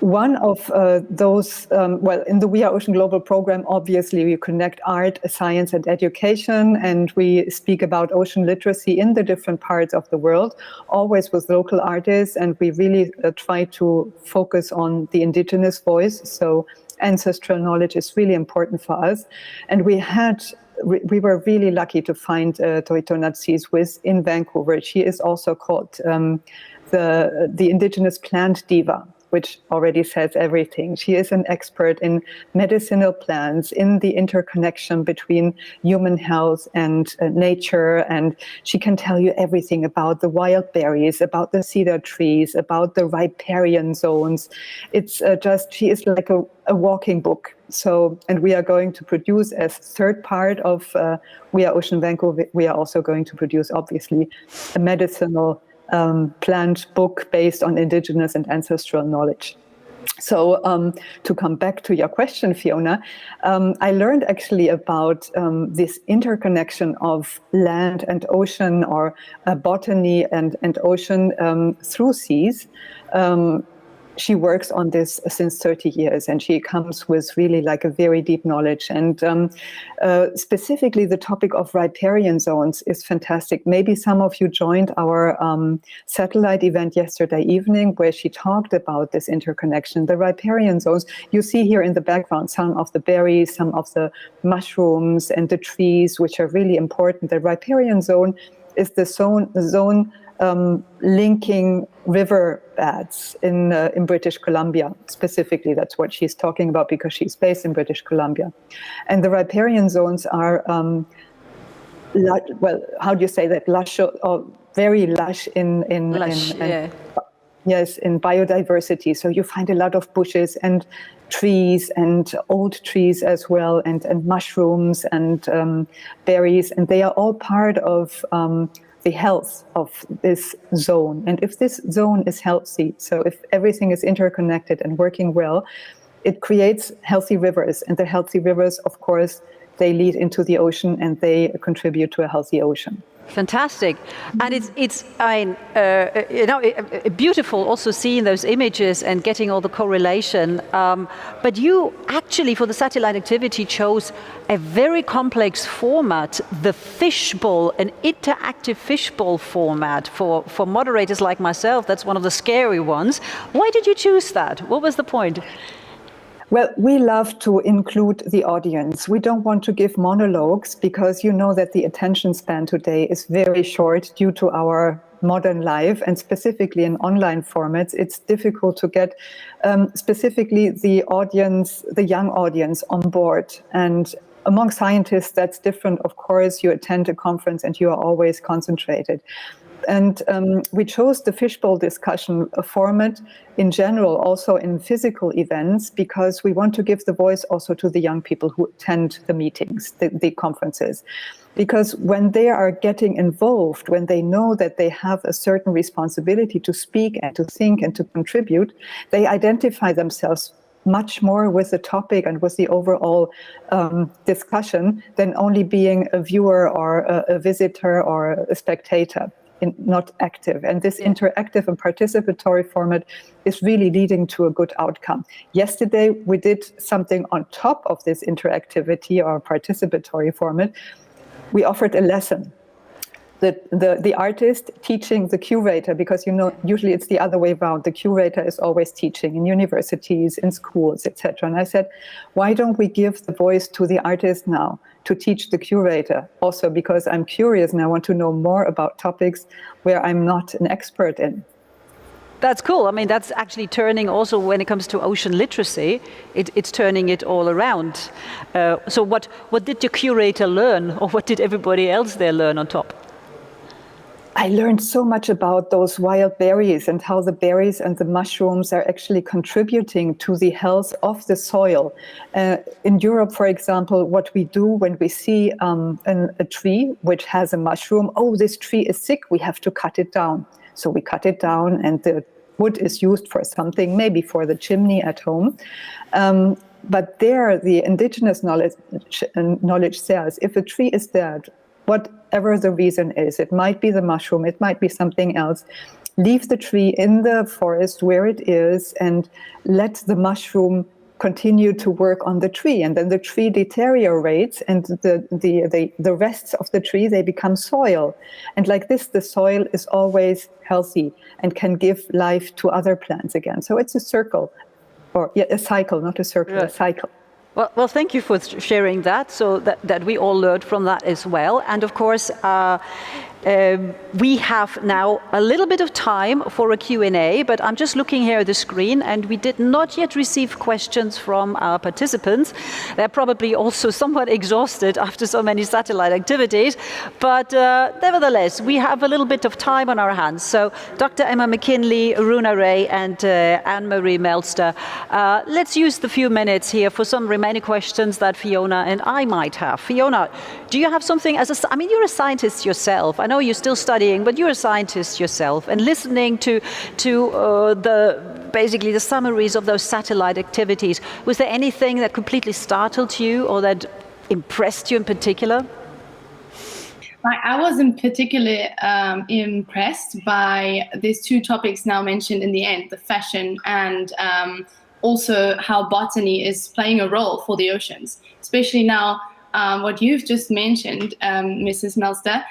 Speaker 21: one of those, in the We Are Ocean Global program, obviously we connect art, science, and education, and we speak about ocean literacy in the different parts of the world, always with local artists, and we really try to focus on the indigenous voice. So ancestral knowledge is really important for us. And we were really lucky to find Toitonat C. Swiss in Vancouver. She is also called the indigenous plant diva, which already says everything. She is an expert in medicinal plants, in the interconnection between human health and nature, and she can tell you everything about the wild berries, about the cedar trees, about the riparian zones. It's she is like a walking book. So, and we are going to produce, as third part of We Are Ocean Vancouver, we are also going to produce, obviously, a medicinal plant book based on indigenous and ancestral knowledge. So to come back to your question, Fiona, I learned actually about this interconnection of land and ocean, or botany and ocean through seas. She works on this since 30 years, and she comes with really like a very deep knowledge. And specifically, the topic of riparian zones is fantastic. Maybe some of you joined our satellite event yesterday evening, where she talked about this interconnection. The riparian zones, you see here in the background some of the berries, some of the mushrooms, and the trees, which are really important. The riparian zone is the zone linking river beds in British Columbia. Specifically, that's what she's talking about, because she's based in British Columbia. And the riparian zones are, how do you say that? Lush, or very lush in yes, in biodiversity. So you find a lot of bushes and trees and old trees as well, and mushrooms and berries, and they are all part of the health of this zone. And if this zone is healthy, so if everything is interconnected and working well, it creates healthy rivers. And the healthy rivers, of course, they lead into the ocean, and they contribute to a healthy ocean.
Speaker 2: Fantastic. And it's beautiful also seeing those images and getting all the correlation. But you actually, for the satellite activity, chose a very complex format, the fishbowl, an interactive fishbowl format for moderators like myself. That's one of the scary ones. Why did you choose that? What was the point?
Speaker 21: Well, we love to include the audience. We don't want to give monologues, because you know that the attention span today is very short due to our modern life, and specifically in online formats, it's difficult to get specifically the audience, the young audience, on board. And among scientists, that's different. Of course, you attend a conference and you are always concentrated. And we chose the fishbowl discussion format in general, also in physical events, because we want to give the voice also to the young people who attend the meetings, the conferences. Because when they are getting involved, when they know that they have a certain responsibility to speak and to think and to contribute, they identify themselves much more with the topic and with the overall discussion than only being a viewer or a visitor or a spectator. Not active. And this interactive and participatory format is really leading to a good outcome. Yesterday, we did something on top of this interactivity or participatory format. We offered a lesson. The artist teaching the curator, because usually it's the other way around. The curator is always teaching in universities, in schools, etc. And I said, why don't we give the voice to the artist now to teach the curator? Also because I'm curious and I want to know more about topics where I'm not an expert in.
Speaker 2: That's cool. I mean, that's actually turning also, when it comes to ocean literacy, it's turning it all around. So what did the curator learn, or what did everybody else there learn on top?
Speaker 21: I learned so much about those wild berries and how the berries and the mushrooms are actually contributing to the health of the soil. In Europe, for example, what we do when we see a tree which has a mushroom, oh, this tree is sick, we have to cut it down. So we cut it down and the wood is used for something, maybe for the chimney at home. But there, the indigenous knowledge says, if a tree is dead, whatever the reason is, it might be the mushroom, it might be something else, leave the tree in the forest where it is and let the mushroom continue to work on the tree. And then the tree deteriorates and the rests of the tree, they become soil. And like this, the soil is always healthy and can give life to other plants again. So it's a circle, or a cycle, not a circle, a cycle.
Speaker 2: Well, thank you for sharing that, so that we all learned from that as well. And of course, we have now a little bit of time for a Q&A, but I'm just looking here at the screen, and we did not yet receive questions from our participants. They're probably also somewhat exhausted after so many satellite activities, but nevertheless, we have a little bit of time on our hands. So Dr. Emma McKinley, Runa Ray, and Anne-Marie Melster, let's use the few minutes here for some remaining questions that Fiona and I might have. Fiona, do you have something I mean, you're a scientist yourself. I know you're still studying, but you're a scientist yourself, and listening to basically the summaries of those satellite activities, was there anything that completely startled you or that impressed you in particular?
Speaker 3: I was in particular impressed by these two topics now mentioned in the end, the fashion and also how botany is playing a role for the oceans, especially now what you've just mentioned, Mrs. Melster,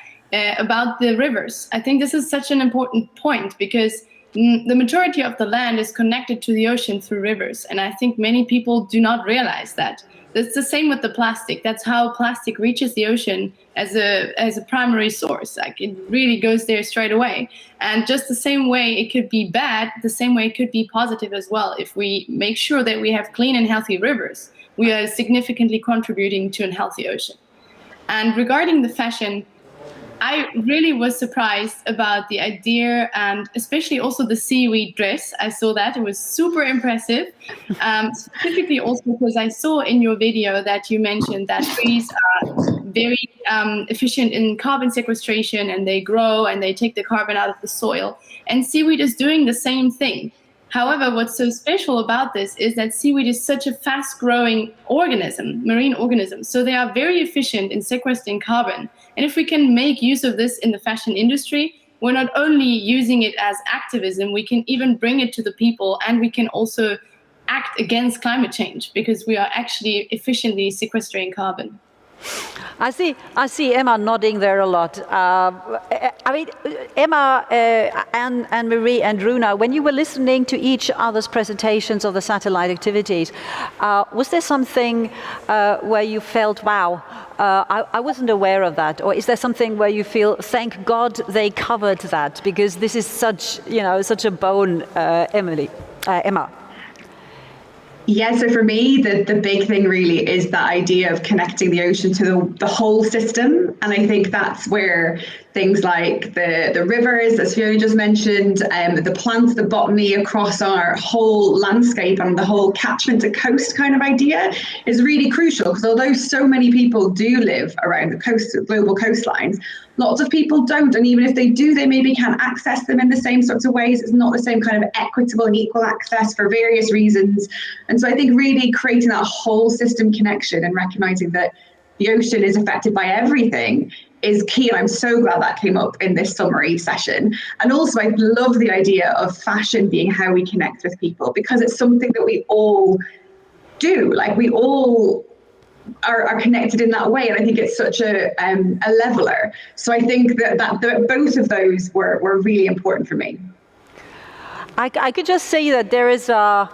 Speaker 3: about the rivers. I think this is such an important point because the majority of the land is connected to the ocean through rivers. And I think many people do not realize that. It's the same with the plastic. That's how plastic reaches the ocean as a primary source. Like, it really goes there straight away. And just the same way it could be bad, the same way it could be positive as well. If we make sure that we have clean and healthy rivers, we are significantly contributing to a healthy ocean. And regarding the fashion, I really was surprised about the idea, and especially also the seaweed dress. I saw that. It was super impressive. Specifically also because I saw in your video that you mentioned that trees are very efficient in carbon sequestration, and they grow and they take the carbon out of the soil. And seaweed is doing the same thing. However, what's so special about this is that seaweed is such a fast-growing organism, marine organism. So they are very efficient in sequestering carbon. And if we can make use of this in the fashion industry, we're not only using it as activism, we can even bring it to the people, and we can also act against climate change because we are actually efficiently sequestering carbon.
Speaker 2: I see Emma nodding there a lot. I mean, Emma, Anne-Marie and Runa, when you were listening to each other's presentations of the satellite activities, was there something where you felt, wow, I wasn't aware of that? Or is there something where you feel, thank God they covered that, because this is such a bone, Emma?
Speaker 7: Yeah, so for me, the big thing really is that idea of connecting the ocean to the whole system. And I think that's where things like the rivers, as Fiona just mentioned, the plants, the botany across our whole landscape and the whole catchment to coast kind of idea is really crucial. Because although so many people do live around the coast, global coastlines, lots of people don't. And even if they do, they maybe can't access them in the same sorts of ways. It's not the same kind of equitable and equal access for various reasons. And so I think really creating that whole system connection and recognizing that the ocean is affected by everything is key. And I'm so glad that came up in this summary session. And also I love the idea of fashion being how we connect with people, because it's something that we all do. Like, we all are connected in that way, and I think it's such a leveler. So I think that both of those were really important for me.
Speaker 2: I could just say that there is a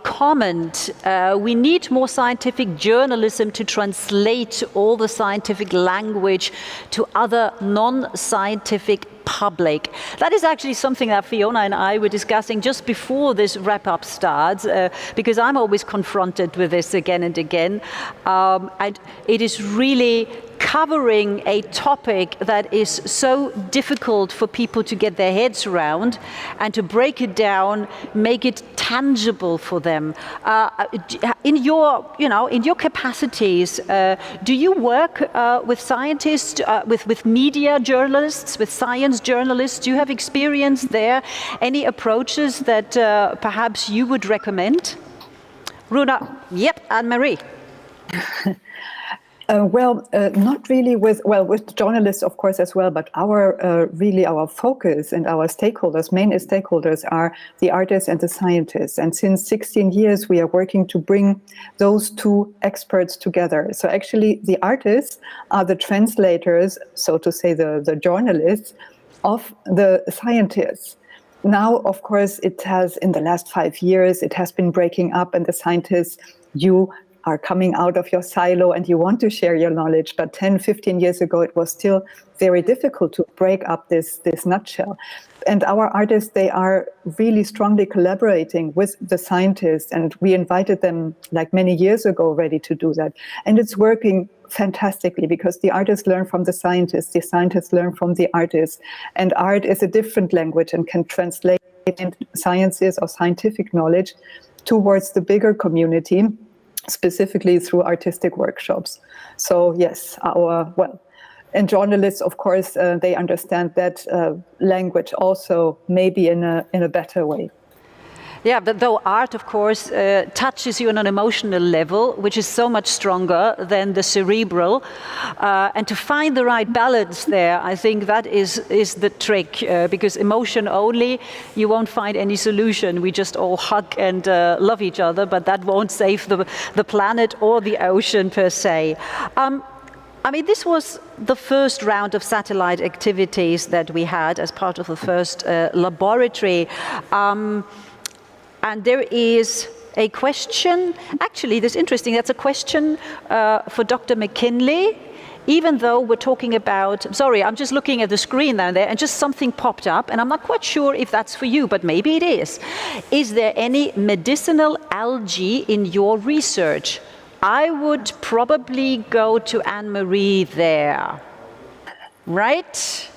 Speaker 2: comment. We need more scientific journalism to translate all the scientific language to other non-scientific public. That is actually something that Fiona and I were discussing just before this wrap-up starts, because I'm always confronted with this again and again. And it is really covering a topic that is so difficult for people to get their heads around, and to break it down, make it tangible for them. In your capacities, do you work with scientists, with media journalists, with science journalists? Do you have experience there? Any approaches that perhaps you would recommend? Runa, yep, Anne-Marie.
Speaker 21: Not really with journalists, of course, as well, but our focus and our main stakeholders are the artists and the scientists. And since 16 years, we are working to bring those two experts together. So actually, the artists are the translators, so to say, the journalists of the scientists. Now, of course, in the last 5 years, it has been breaking up, and the scientists, you are coming out of your silo and you want to share your knowledge. But 10, 15 years ago, it was still very difficult to break up this nutshell. And our artists, they are really strongly collaborating with the scientists, and we invited them like many years ago already to do that. And it's working fantastically, because the artists learn from the scientists learn from the artists, and art is a different language and can translate sciences or scientific knowledge towards the bigger community, specifically through artistic workshops. So yes, and journalists, of course, they understand that language also, maybe in a better way.
Speaker 2: Yeah, but though art, of course, touches you on an emotional level, which is so much stronger than the cerebral. And to find the right balance there, I think that is the trick, because emotion only, you won't find any solution. We just all hug and love each other, but that won't save the planet or the ocean per se. This was the first round of satellite activities that we had as part of the first laboratory. And there is a question, actually, that's interesting, that's a question for Dr. McKinley. Even though we're talking about, sorry, I'm just looking at the screen down there, and just something popped up, and I'm not quite sure if that's for you, but maybe it is. Is there any medicinal algae in your research? I would probably go to Anne-Marie there, right?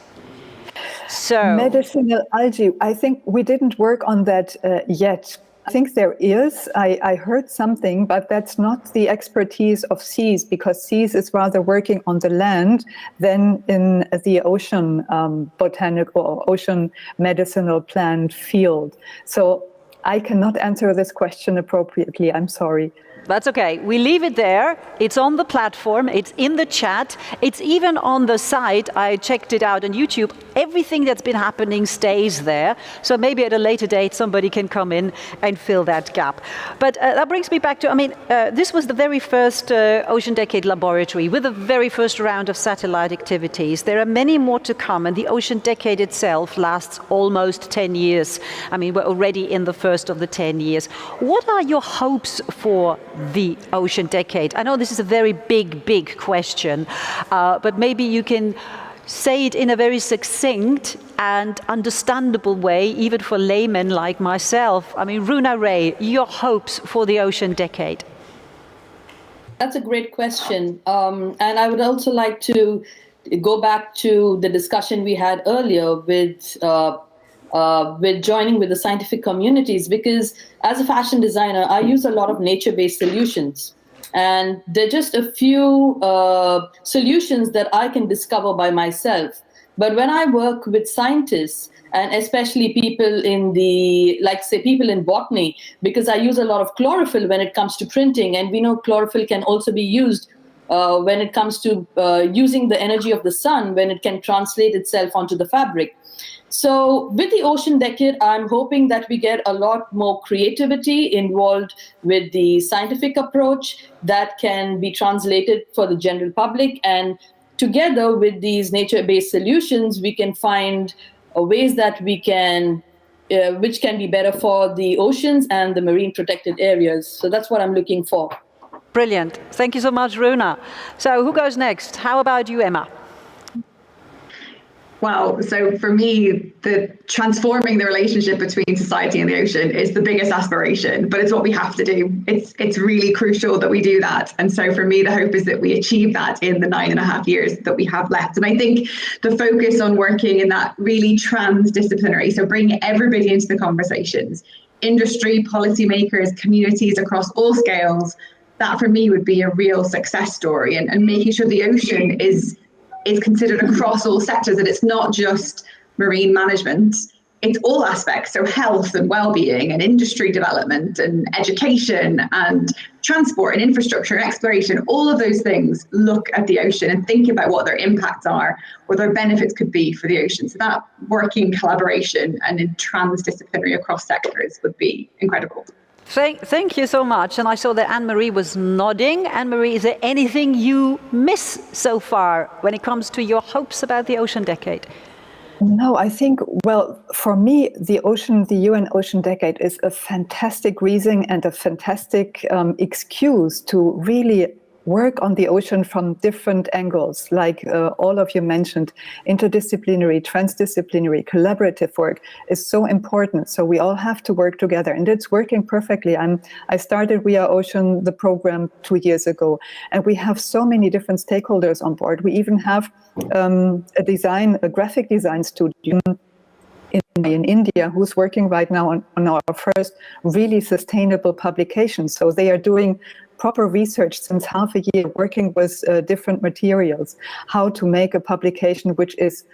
Speaker 2: So,
Speaker 21: medicinal algae, I think we didn't work on that yet. I think there is. I heard something, but that's not the expertise of SEAS, because SEAS is rather working on the land than in the ocean botanical or ocean medicinal plant field. So I cannot answer this question appropriately. I'm sorry.
Speaker 2: That's okay. We leave it there. It's on the platform. It's in the chat. It's even on the site. I checked it out on YouTube. Everything that's been happening stays there. So maybe at a later date, somebody can come in and fill that gap. But that brings me back to, this was the very first Ocean Decade Laboratory with the very first round of satellite activities. There are many more to come, and the Ocean Decade itself lasts almost 10 years. We're already in the first of the 10 years. What are your hopes for the Ocean Decade? I know this is a very big question, but maybe you can say it in a very succinct and understandable way, even for laymen like myself. Runa Ray, your hopes for the Ocean Decade?
Speaker 20: That's a great question. And I would also like to go back to the discussion we had earlier with joining with the scientific communities, because as a fashion designer, I use a lot of nature-based solutions. And there are just a few solutions that I can discover by myself. But when I work with scientists, and especially people in people in botany, because I use a lot of chlorophyll when it comes to printing, and we know chlorophyll can also be used when it comes to using the energy of the sun, when it can translate itself onto the fabric. So with the Ocean Decade, I'm hoping that we get a lot more creativity involved with the scientific approach that can be translated for the general public. And together with these nature-based solutions, we can find ways that we can, which can be better for the oceans and the marine protected areas. So that's what I'm looking for.
Speaker 2: Brilliant. Thank you so much, Runa. So who goes next? How about you, Emma?
Speaker 7: Wow. So for me, the transforming the relationship between society and the ocean is the biggest aspiration, but it's what we have to do. It's really crucial that we do that. And so for me, the hope is that we achieve that in the 9.5 years that we have left. And I think the focus on working in that really transdisciplinary, so bringing everybody into the conversations, industry, policymakers, communities across all scales, that for me would be a real success story, and making sure the ocean is considered across all sectors, that it's not just marine management, it's all aspects, so health and well-being and industry development and education and transport and infrastructure and exploration, all of those things look at the ocean and think about what their impacts are, what their benefits could be for the ocean. So that working collaboration and in transdisciplinary across sectors would be incredible.
Speaker 2: Thank you so much. And I saw that Anne-Marie was nodding. Anne-Marie, is there anything you miss so far when it comes to your hopes about the Ocean Decade?
Speaker 21: No, I think, well, for me, the UN Ocean Decade is a fantastic reason and a fantastic excuse to really work on the ocean from different angles, like all of you mentioned. Interdisciplinary, transdisciplinary, collaborative work is so important. So we all have to work together, and it's working perfectly. I started We Are Ocean, the program, 2 years ago, and we have so many different stakeholders on board. We even have a graphic design studio in India who's working right now on our first really sustainable publication. So they are doing proper research since half a year, working with different materials, how to make a publication which is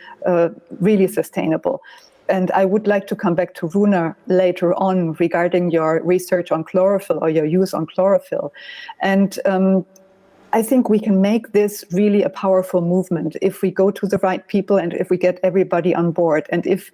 Speaker 21: really sustainable. And I would like to come back to Runa later on regarding your research on chlorophyll or your use on chlorophyll. And I think we can make this really a powerful movement if we go to the right people and if we get everybody on board, and if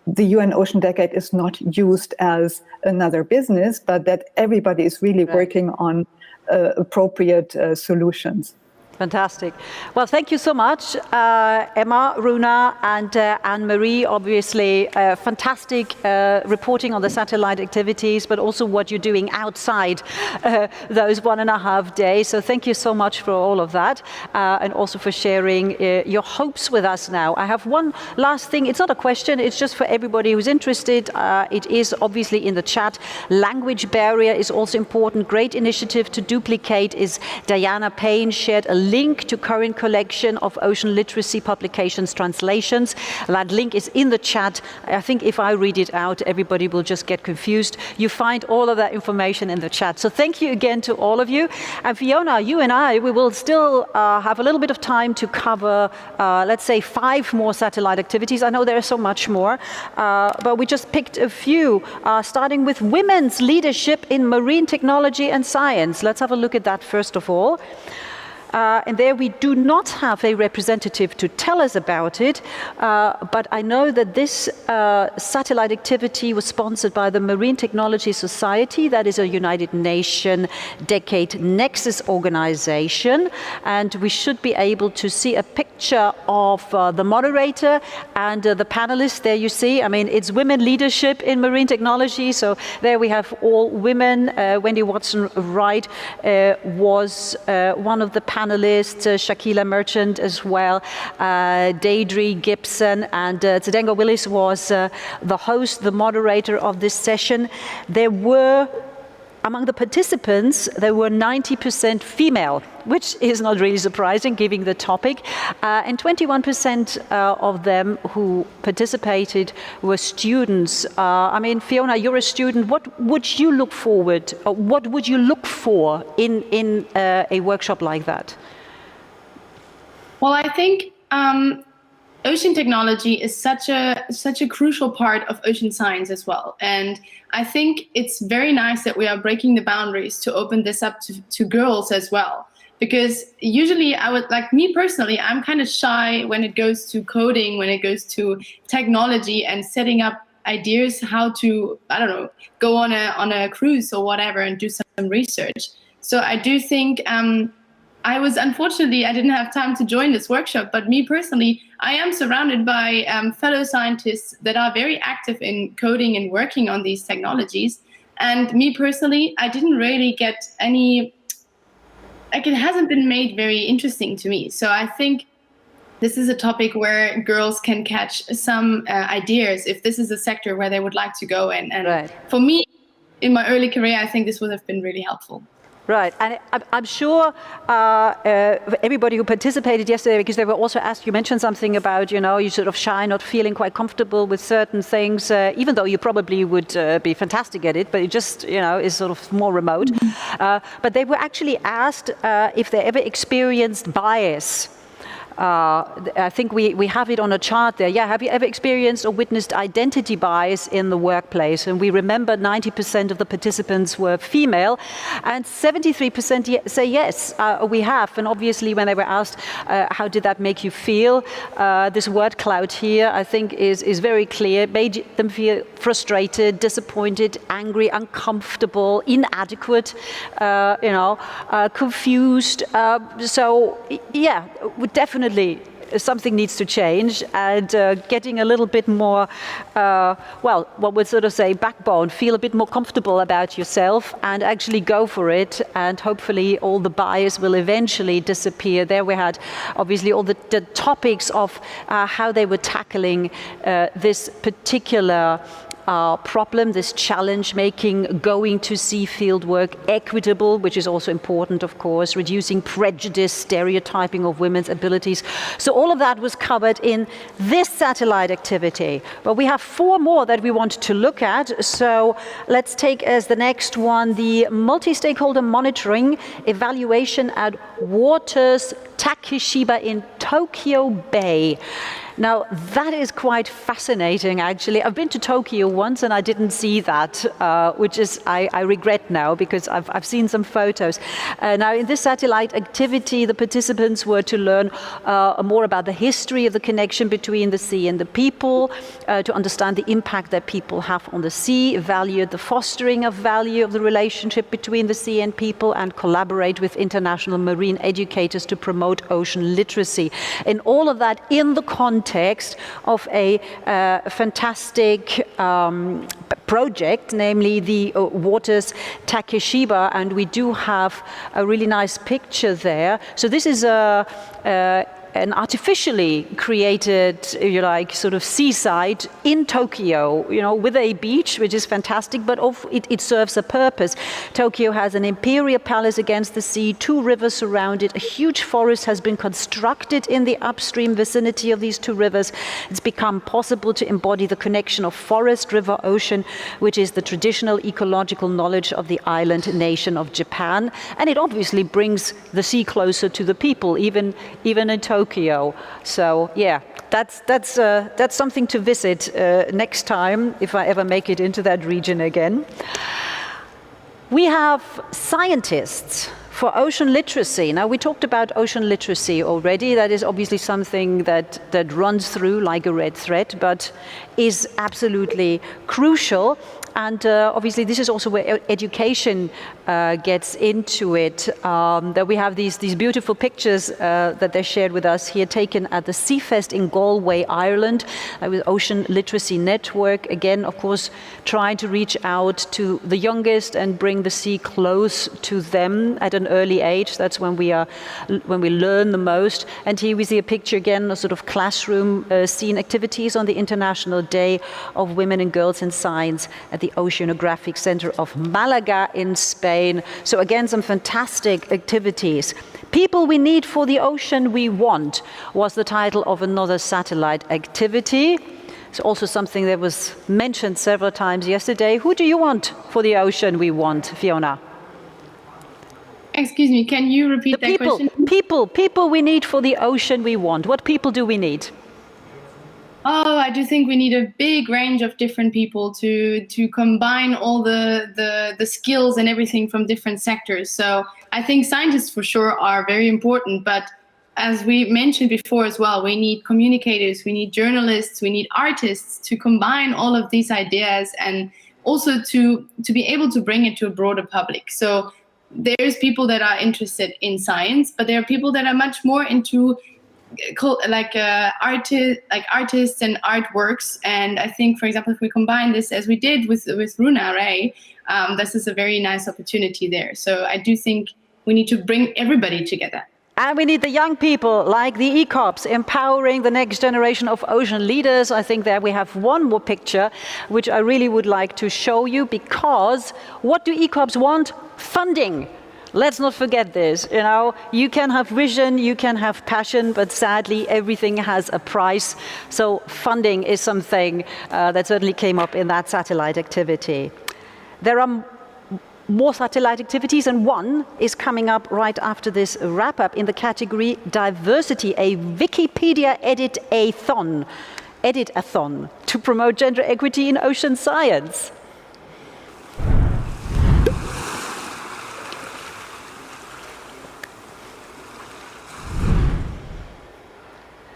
Speaker 21: the UN Ocean Decade is not used as another business, but that everybody is really working on appropriate solutions.
Speaker 2: Fantastic. Well, thank you so much, Emma, Runa, and Anne-Marie. Obviously, fantastic reporting on the satellite activities, but also what you're doing outside those 1.5 days. So thank you so much for all of that, and also for sharing your hopes with us now. I have one last thing. It's not a question. It's just for everybody who's interested. It is obviously in the chat. Language barrier is also important. Great initiative to duplicate is Diana Payne shared a link to current collection of ocean literacy publications translations. That link is in the chat. I think if I read it out, everybody will just get confused. You find all of that information in the chat. So thank you again to all of you. And Fiona, you and I, we will still have a little bit of time to cover, let's say, 5 more satellite activities. I know there is so much more, but we just picked a few, starting with women's leadership in marine technology and science. Let's have a look at that first of all. And there we do not have a representative to tell us about it, but I know that this satellite activity was sponsored by the Marine Technology Society, that is a United Nations Decade Nexus organization, and we should be able to see a picture of the moderator and the panelists. There you see, I mean, it's women leadership in marine technology, so there we have all women. Wendy Watson-Wright was one of the panelists, Shakila Merchant as well, Deirdre Gibson, and Tsedengo Willis was the host, the moderator of this session. There were, among the participants, there were 90% female, which is not really surprising given the topic, and 21% of them who participated were students. I mean, Fiona, you're a student. What would you look forward, or what would you look for in a workshop like that?
Speaker 3: Well, I think ocean technology is such a crucial part of ocean science as well. And I think it's very nice that we are breaking the boundaries to open this up to girls as well. Because usually me personally, I'm kind of shy when it goes to coding, when it goes to technology and setting up ideas how to, I don't know, go on a cruise or whatever and do some research. So I do think I didn't have time to join this workshop, but me personally, I am surrounded by fellow scientists that are very active in coding and working on these technologies. And me personally, I didn't really get any, it hasn't been made very interesting to me. So I think this is a topic where girls can catch some ideas if this is a sector where they would like to go in. And for me, in my early career, I think this would have been really helpful.
Speaker 2: Right, and I'm sure everybody who participated yesterday, because they were also asked, you mentioned something about, you sort of shy, not feeling quite comfortable with certain things, even though you probably would be fantastic at it, but it just, is sort of more remote. But they were actually asked if they ever experienced bias. I think we have it on a chart there. Yeah, have you ever experienced or witnessed identity bias in the workplace? And we remember 90% of the participants were female, and 73% say yes, we have. And obviously, when they were asked, how did that make you feel? This word cloud here, I think, is very clear. Made them feel frustrated, disappointed, angry, uncomfortable, inadequate, confused. So, yeah, would definitely something needs to change, and getting a little bit more, what would sort of say backbone, feel a bit more comfortable about yourself and actually go for it, and hopefully all the bias will eventually disappear. There we had obviously all the topics of how they were tackling this particular problem, this challenge, making going to sea field work equitable, which is also important, of course, reducing prejudice, stereotyping of women's abilities. So all of that was covered in this satellite activity. But we have 4 more that we want to look at. So let's take as the next one the multi-stakeholder monitoring evaluation at Waters Takeshiba in Tokyo Bay. Now, that is quite fascinating, actually. I've been to Tokyo once and I didn't see that, which is, I regret now, because I've seen some photos. Now, in this satellite activity, the participants were to learn more about the history of the connection between the sea and the people, to understand the impact that people have on the sea, evaluate the fostering of value of the relationship between the sea and people, and collaborate with international marine educators to promote ocean literacy. And all of that in the context of a fantastic project, namely the Waters Takeshiba, and we do have a really nice picture there. So this is an artificially created, if you like, sort of seaside in Tokyo, with a beach, which is fantastic, but it serves a purpose. Tokyo has an imperial palace against the sea, 2 rivers surround it, a huge forest has been constructed in the upstream vicinity of these 2 rivers. It's become possible to embody the connection of forest, river, ocean, which is the traditional ecological knowledge of the island nation of Japan. And it obviously brings the sea closer to the people, even in Tokyo. So yeah, that's something to visit next time if I ever make it into that region again. We have scientists for ocean literacy. Now, we talked about ocean literacy already. That is obviously something that runs through like a red thread, but is absolutely crucial. And obviously, this is also where education gets into it. That we have these beautiful pictures that they shared with us here, taken at the Seafest in Galway, Ireland, with Ocean Literacy Network. Again, of course, trying to reach out to the youngest and bring the sea close to them at an early age. That's when we learn the most. And here we see a picture again, a sort of classroom scene activities on the International Day of Women and Girls in Science at the Oceanographic Center of Malaga in Spain. So again, some fantastic activities. People we need for the ocean we want was the title of another satellite activity. It's also something that was mentioned several times yesterday. Who do you want for the ocean we want, Fiona?
Speaker 3: Excuse me, can you repeat that question?
Speaker 2: People we need for the ocean we want. What people do we need?
Speaker 3: Oh, I do think we need a big range of different people to combine all the skills and everything from different sectors. So I think scientists for sure are very important, but as we mentioned before as well, we need communicators, we need journalists, we need artists to combine all of these ideas, and also to be able to bring it to a broader public. So there's people that are interested in science, but there are people that are much more into artists and artworks. And I think, for example, if we combine this as we did with Runa Ray, this is a very nice opportunity there. So I do think we need to bring everybody together.
Speaker 2: And we need the young people like the ECOPs empowering the next generation of ocean leaders. I think that we have one more picture, which I really would like to show you, because what do ECOPs want? Funding. Let's not forget this. You know, you can have vision, you can have passion, but sadly everything has a price. So funding is something that certainly came up in that satellite activity. There are more satellite activities, and one is coming up right after this wrap-up in the category diversity, a Wikipedia edit-a-thon to promote gender equity in ocean science.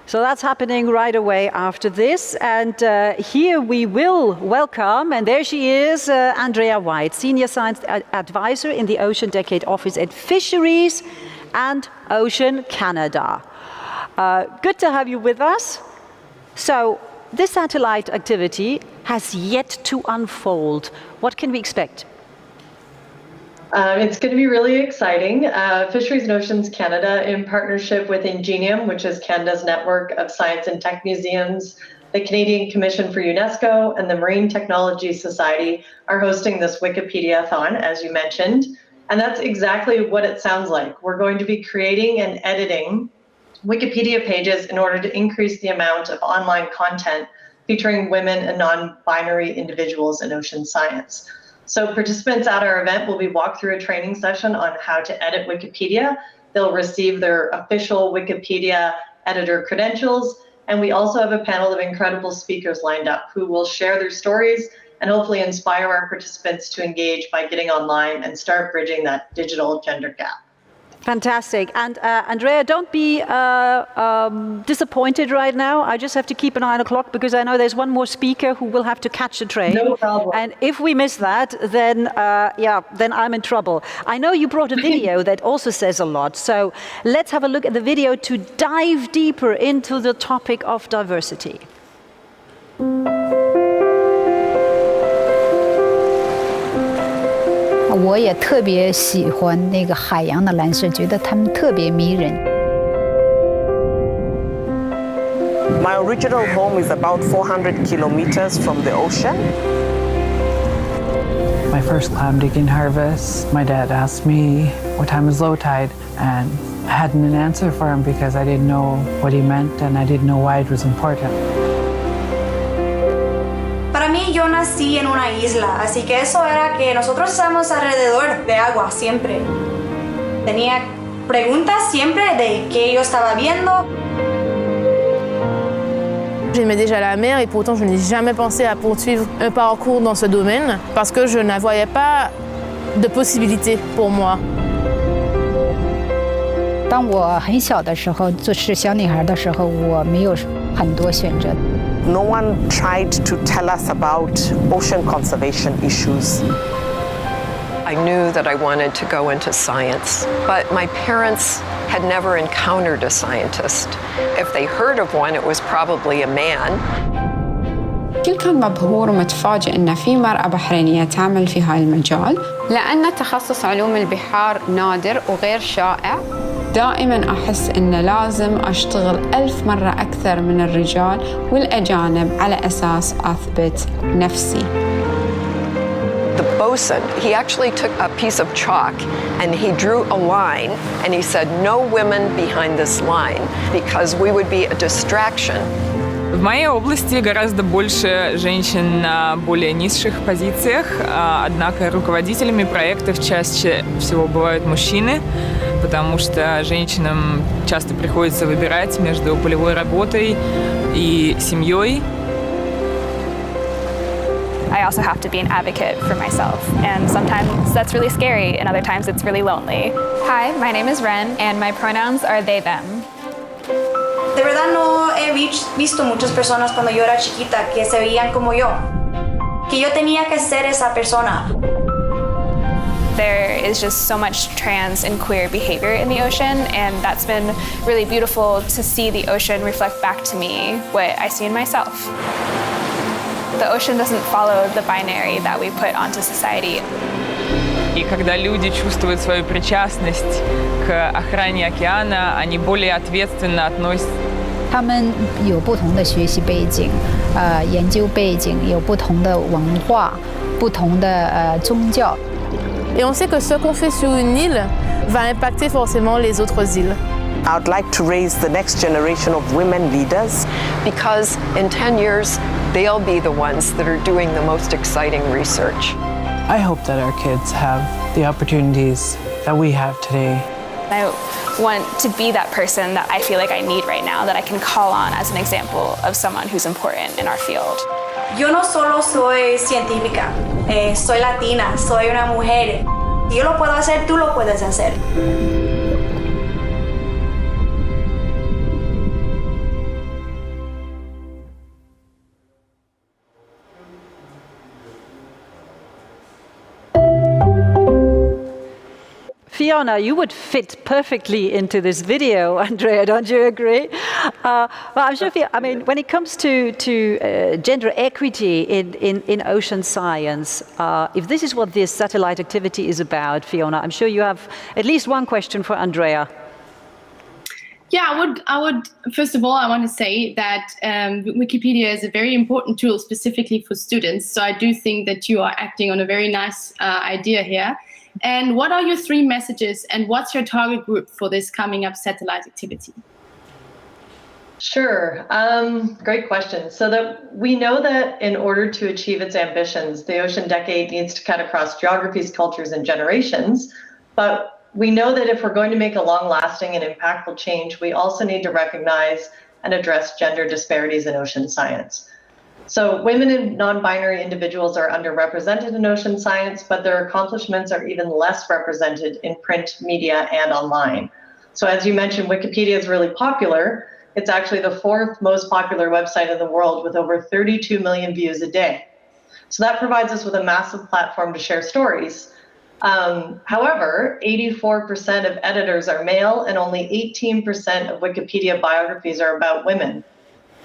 Speaker 2: So that's happening right away after this. And here we will welcome, and there she is, Andrea White, Senior Science Advisor in the Ocean Decade Office at Fisheries and Ocean Canada. Good to have you with us. So this satellite activity has yet to unfold. What can we expect?
Speaker 1: It's going to be really exciting. Fisheries and Oceans Canada, in partnership with Ingenium, which is Canada's network of science and tech museums, the Canadian Commission for UNESCO, and the Marine Technology Society, are hosting this Wikipedia-thon, as you mentioned. And that's exactly what it sounds like. We're going to be creating and editing Wikipedia pages in order to increase the amount of online content featuring women and non-binary individuals in ocean science. So participants at our event will be walked through a training session on how to edit Wikipedia. They'll receive their official Wikipedia editor credentials. And we also have a panel of incredible speakers lined up who will share their stories and hopefully inspire our participants to engage by getting online and start bridging that digital gender gap.
Speaker 2: Fantastic. And Andrea, don't be disappointed right now. I just have to keep an eye on the clock because I know there's one more speaker who will have to catch the train.
Speaker 1: No problem.
Speaker 2: And if we miss that, then then I'm in trouble. I know you brought a video that also says a lot. So let's have a look at the video to dive deeper into the topic of diversity.
Speaker 22: 我也特别喜欢那个海洋的蓝色，觉得它们特别迷人。
Speaker 23: My original home is about 400 kilometers from the ocean.
Speaker 24: My first clam digging harvest, my dad asked me what time is low tide, and I hadn't an answer for him because I didn't know what he meant and I didn't know why it was important.
Speaker 25: Para mí, yo nací en una isla, así que eso era que nosotros estábamos alrededor de agua siempre. Tenía preguntas siempre de qué yo estaba viendo.
Speaker 26: J'aimais déjà la mer et pourtant je n'ai jamais pensé à poursuivre un parcours dans ce domaine parce que je ne voyais pas de possibilités pour moi.
Speaker 22: 当我很小的时候，就是小女孩的时候，我没有很多选择。
Speaker 23: No one tried to tell us about ocean conservation issues.
Speaker 27: I knew that I wanted to go into science, but my parents had never encountered a scientist. If they heard of one, it was probably a man.
Speaker 28: الكل كان مبهور ومتفاجئ إن في مرأة بحرينية تعمل في هاي المجال لأن تخصص علوم البحار نادر وغير شائع. دائما أحس إن لازم أشتغل 1000 مرة أكثر من الرجال والأجانب على أساس أثبت نفسي.
Speaker 27: The bosun, he actually took a piece of chalk and he drew a line and he said, no women behind this line because we would be a distraction.
Speaker 29: В моей области гораздо больше женщин на более низших позициях, однако руководителями проектов чаще всего бывают мужчины, потому что женщинам часто приходится выбирать между полевой работой и семьей.
Speaker 30: I also have to be an advocate for myself, and sometimes that's really scary, and other times it's really lonely. Hi, my name is Ren, and my pronouns are they, them.
Speaker 25: De verdad no he visto muchas personas cuando yo era chiquita que se veían como yo, que yo tenía que ser esa persona.
Speaker 30: There is just so much trans and queer behavior in the ocean, and that's been really beautiful to see the ocean reflect back to me what I see in myself. The ocean doesn't follow the binary that we put onto society.
Speaker 29: И когда люди чувствуют свою причастность к охране океана, они более ответственно относятся.
Speaker 22: 他们有不同的学习背景，研究背景，有不同的文化，不同的宗教。
Speaker 26: Et on sait que ce qu'on fait sur une île va impacter forcément les autres îles.
Speaker 27: I would like to raise the next generation of women leaders because in 10 years, they'll be the ones that are doing the most exciting research.
Speaker 24: I hope that our kids have the opportunities that we have today.
Speaker 30: I want to be that person that I feel like I need right now, that I can call on as an example of someone who's important in our field.
Speaker 25: Yo no solo soy científica, soy latina, soy una mujer. Si yo lo puedo hacer, tú lo puedes hacer.
Speaker 2: Fiona, you would fit perfectly into this video, Andrea, don't you agree? Well, I'm sure, I mean, when it comes to gender equity in ocean science, if this is what this satellite activity is about, Fiona, I'm sure you have at least one question for Andrea.
Speaker 3: Yeah, I would. First of all, I want to say that Wikipedia is a very important tool specifically for students. So I do think that you are acting on a very nice idea here. And what are your 3 messages and what's your target group for this coming up satellite activity?
Speaker 1: Sure. Great question. So that we know that in order to achieve its ambitions, the Ocean Decade needs to cut across geographies, cultures, and generations. But we know that if we're going to make a long-lasting and impactful change, we also need to recognize and address gender disparities in ocean science. So women and non-binary individuals are underrepresented in ocean science, but their accomplishments are even less represented in print media and online. So as you mentioned, Wikipedia is really popular. It's actually the 4th most popular website in the world with over 32 million views a day. So that provides us with a massive platform to share stories. However, 84% of editors are male and only 18% of Wikipedia biographies are about women,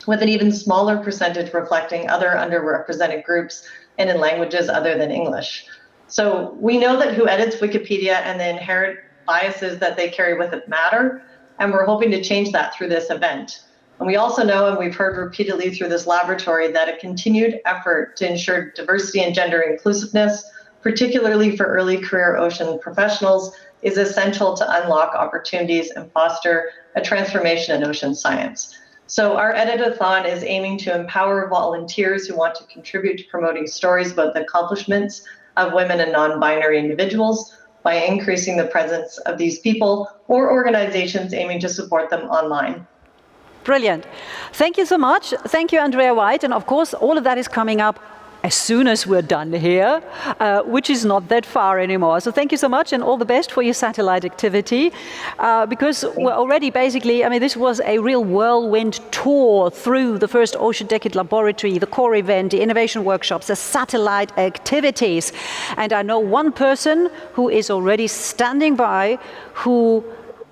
Speaker 1: with an even smaller percentage reflecting other underrepresented groups and in languages other than English. So we know that who edits Wikipedia and the inherent biases that they carry with it matter, and we're hoping to change that through this event. And we also know, and we've heard repeatedly through this laboratory, that a continued effort to ensure diversity and gender inclusiveness, particularly for early career ocean professionals, is essential to unlock opportunities and foster a transformation in ocean science. So our Editathon is aiming to empower volunteers who want to contribute to promoting stories about the accomplishments of women and non-binary individuals by increasing the presence of these people or organizations aiming to support them online.
Speaker 2: Brilliant. Thank you so much. Thank you, Andrea White. And of course, all of that is coming up as soon as we're done here, which is not that far anymore. So thank you so much and all the best for your satellite activity, because we're already basically, I mean, this was a real whirlwind tour through the first Ocean Decade Laboratory, the core event, the innovation workshops, the satellite activities. And I know one person who is already standing by who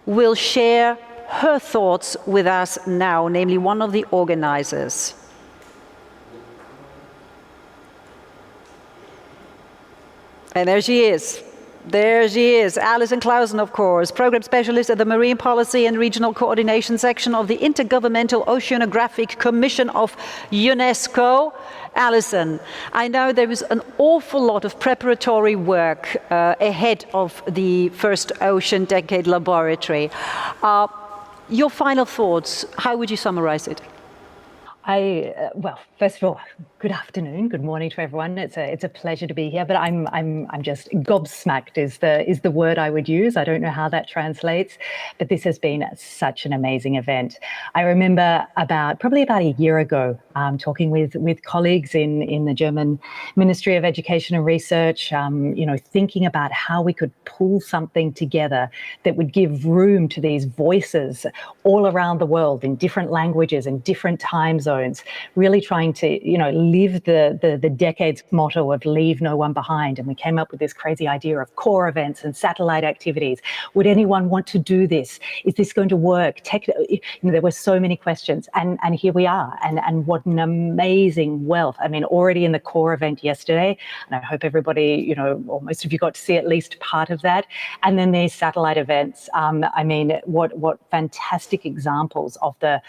Speaker 2: will share her thoughts with us now, namely one of the organizers. And there she is. There she is, Alison Clausen, of course, Program Specialist at the Marine Policy and Regional Coordination Section of the Intergovernmental Oceanographic Commission of UNESCO. Alison, I know there is an awful lot of preparatory work ahead of the first Ocean Decade Laboratory. Your final thoughts, how would you summarize it?
Speaker 4: Well, first of all, good afternoon, good morning to everyone. It's a pleasure to be here, but I'm just gobsmacked is the word I would use. I don't know how that translates, but this has been such an amazing event. I remember probably about a year ago, talking with colleagues in the German Ministry of Education and Research, thinking about how we could pull something together that would give room to these voices all around the world in different languages and different time zones. zones, really trying to, live the decade's motto of leave no one behind. And we came up with this crazy idea of core events and satellite activities. Would anyone want to do this? Is this going to work? There were so many questions, and here we are. And what an amazing wealth. I mean, already in the core event yesterday, and I hope everybody, or most of you got to see at least part of that. And then these satellite events. I mean, what fantastic examples of the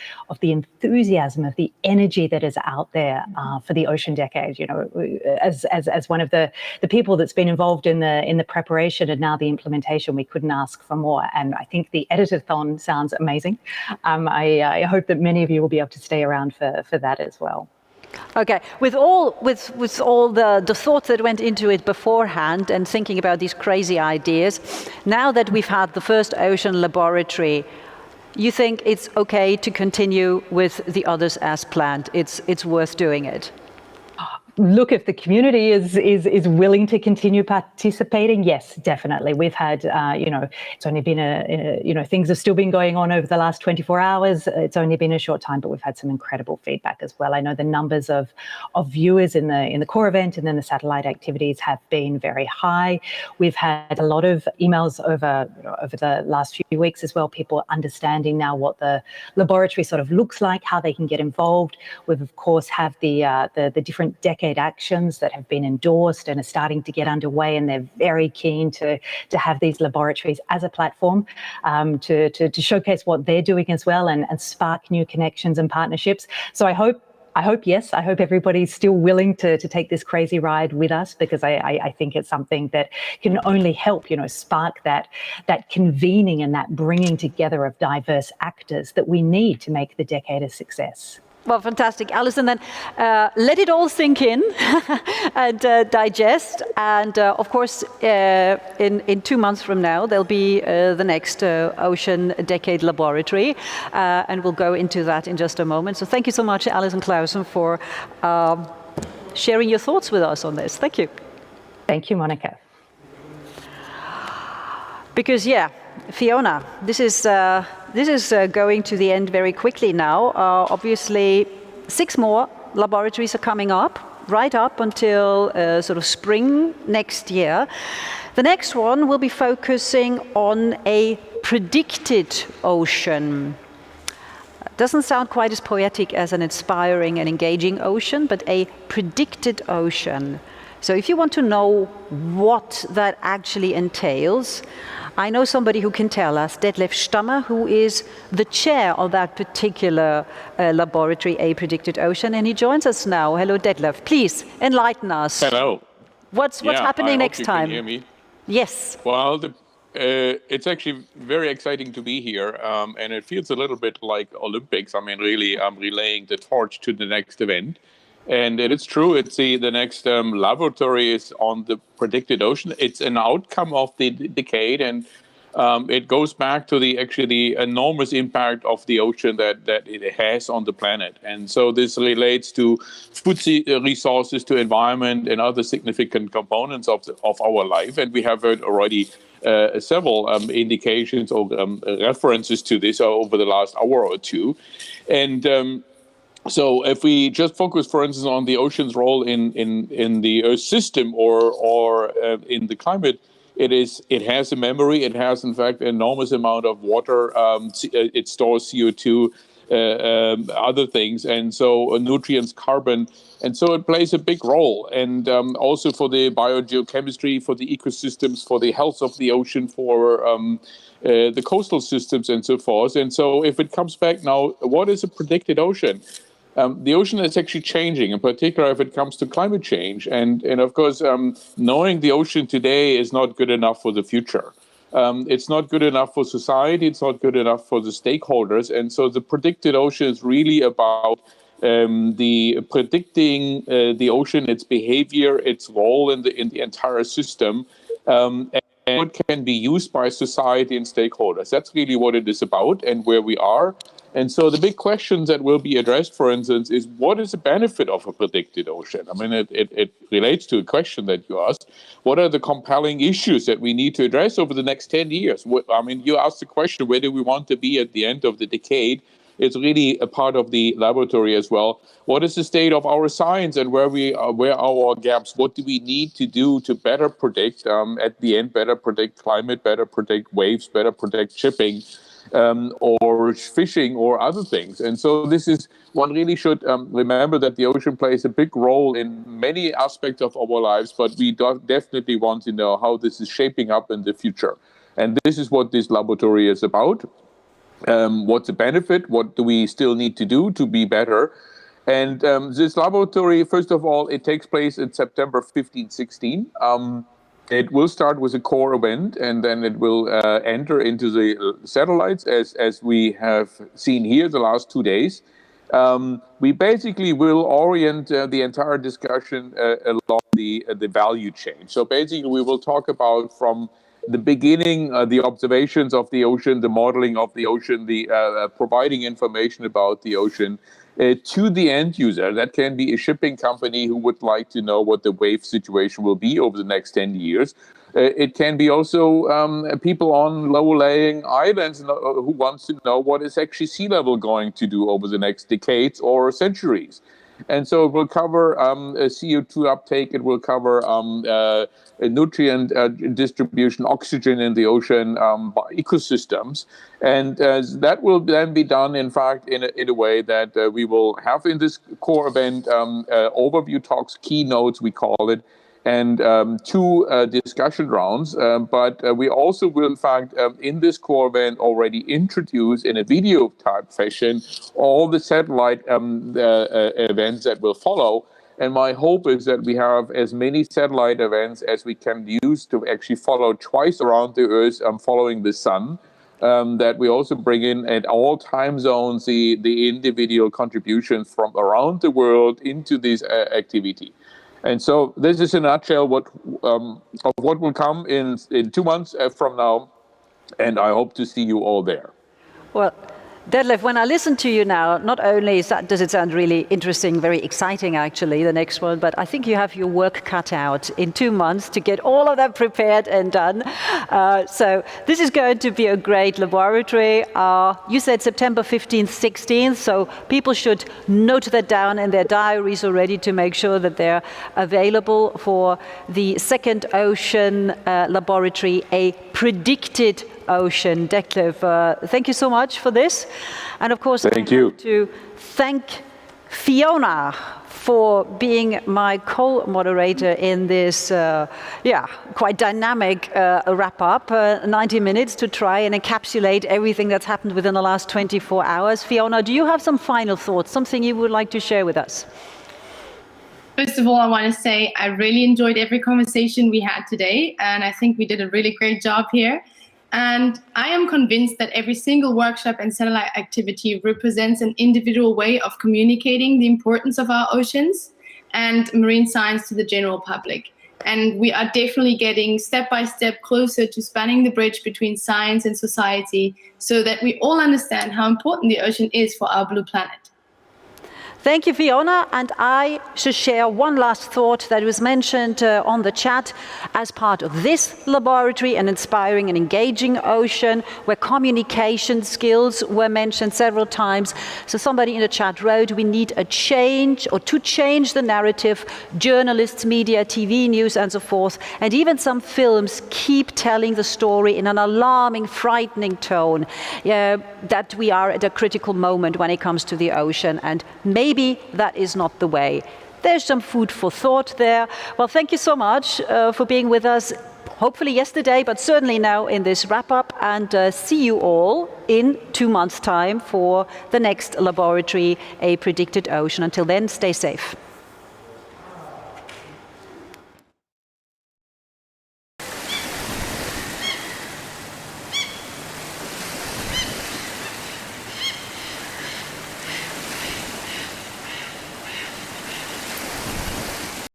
Speaker 4: enthusiasm, of the energy that is out there for the Ocean Decade. As one of the people that's been involved in the preparation and now the implementation, we couldn't ask for more. And I think the Editathon sounds amazing. I hope that many of you will be able to stay around for that as well.
Speaker 2: Okay, with all the thoughts that went into it beforehand and thinking about these crazy ideas, now that we've had the first ocean laboratory, you think it's okay to continue with the others as planned? It's worth doing it?
Speaker 4: Look, if the community is willing to continue participating, yes, definitely. We've had, it's only been things have still been going on over the last 24 hours. It's only been a short time, but we've had some incredible feedback as well. I know the numbers of viewers in the core event and then the satellite activities have been very high. We've had a lot of emails over the last few weeks as well, people understanding now what the laboratory sort of looks like, how they can get involved. We've, of course, have the different decade actions that have been endorsed and are starting to get underway, and they're very keen to have these laboratories as a platform to showcase what they're doing as well and spark new connections and partnerships. So I hope everybody's still willing to take this crazy ride with us, because I think it's something that can only help, spark that convening and that bringing together of diverse actors that we need to make the decade a success.
Speaker 2: Well, fantastic, Alison. Then let it all sink in and digest. And of course, in 2 months from now, there'll be the next Ocean Decade Laboratory, and we'll go into that in just a moment. So thank you so much, Alison Clausen, for sharing your thoughts with us on this. Thank you.
Speaker 4: Thank you, Monica.
Speaker 2: Because, Fiona, this is going to the end very quickly now. Obviously, 6 more laboratories are coming up, right up until sort of spring next year. The next one will be focusing on a predicted ocean. Doesn't sound quite as poetic as an inspiring and engaging ocean, but a predicted ocean. So if you want to know what that actually entails, I know somebody who can tell us, Detlef Stammer, who is the chair of that particular laboratory, A Predicted Ocean, and he joins us now. Hello, Detlef. Please enlighten us.
Speaker 5: Hello.
Speaker 2: What's happening next time?
Speaker 5: Can you hear me?
Speaker 2: Yes.
Speaker 5: Well, it's actually very exciting to be here, and it feels a little bit like Olympics. I mean, really, I'm relaying the torch to the next event. And it is true, it's the next laboratory is on the predicted ocean. It's an outcome of the decade, and it goes back to the enormous impact of the ocean that it has on the planet. And so this relates to food resources, to environment, and other significant components of our life. And we have heard already several indications or references to this over the last hour or two. And so if we just focus, for instance, on the ocean's role in the Earth system or in the climate, it has a memory. It has, in fact, an enormous amount of water. It stores CO2, other things, and so nutrients, carbon. And so it plays a big role. And also for the biogeochemistry, for the ecosystems, for the health of the ocean, for the coastal systems and so forth. And so if it comes back now, what is a predicted ocean? The ocean is actually changing, in particular if it comes to climate change. And of course, knowing the ocean today is not good enough for the future. It's not good enough for society. It's not good enough for the stakeholders. And so the predicted ocean is really about the predicting the ocean, its behavior, its role in the entire system, and what can be used by society and stakeholders. That's really what it is about and where we are. And so the big questions that will be addressed, for instance, is what is the benefit of a predicted ocean? I mean, it relates to a question that you asked. What are the compelling issues that we need to address over the next 10 years? I mean, you asked the question, where do we want to be at the end of the decade? it's really a part of the laboratory as well. What is the state of our science and where are our gaps? What do we need to do to better predict, at the end, better predict climate, better predict waves, better predict shipping, or fishing or other things? And so one really should remember that the ocean plays a big role in many aspects of our lives, but we definitely want to know how this is shaping up in the future. And this is what this laboratory is about. What's the benefit? What do we still need to do to be better? And this laboratory, first of all, it takes place in September 15-16. It will start with a core event, and then it will enter into the satellites, as we have seen here the last 2 days. We basically will orient the entire discussion along the value chain. So basically, we will talk about from the beginning, the observations of the ocean, the modeling of the ocean, the providing information about the ocean, to the end user. That can be a shipping company who would like to know what the wave situation will be over the next 10 years. It can be also people on low-lying islands who wants to know what is actually sea level going to do over the next decades or centuries. And so it will cover CO2 uptake, it will cover nutrient distribution, oxygen in the ocean, ecosystems. And that will then be done, in fact, in a way that we will have in this core event overview talks, keynotes, we call it, and 2 discussion rounds. But we also will, in fact, in this core event already introduce in a video type fashion all the satellite events that will follow. And my hope is that we have as many satellite events as we can use to actually follow twice around the Earth, following the sun. That we also bring in at all time zones the individual contributions from around the world into this activity. And so this is in a nutshell what will come in 2 months from now, and I hope to see you all there.
Speaker 2: Well, Detlef, when I listen to you now, not only does it sound really interesting, very exciting actually, the next one, but I think you have your work cut out in 2 months to get all of that prepared and done. So this is going to be a great laboratory. You said September 15th, 16th, so people should note that down in their diaries already to make sure that they're available for the Second Ocean Laboratory, a predicted ocean. Detlef, thank you so much for this. And of course,
Speaker 5: thank you.
Speaker 2: To thank Fiona for being my co-moderator in this quite dynamic wrap-up, 90 minutes to try and encapsulate everything that's happened within the last 24 hours. Fiona, do you have some final thoughts, something you would like to share with us?
Speaker 3: First of all, I want to say I really enjoyed every conversation we had today, and I think we did a really great job here. And I am convinced that every single workshop and satellite activity represents an individual way of communicating the importance of our oceans and marine science to the general public. And we are definitely getting step by step closer to spanning the bridge between science and society so that we all understand how important the ocean is for our blue planet.
Speaker 2: Thank you, Fiona. And I should share one last thought that was mentioned on the chat as part of this laboratory, an inspiring and engaging ocean, where communication skills were mentioned several times. So somebody in the chat wrote, we need a change, or to change the narrative, journalists, media, TV news, and so forth, and even some films keep telling the story in an alarming, frightening tone, that we are at a critical moment when it comes to the ocean. And maybe that is not the way. There's some food for thought there. Well, thank you so much for being with us, hopefully yesterday, but certainly now in this wrap-up, and see you all in 2 months' time for the next laboratory, A Predicted Ocean. Until then, stay safe.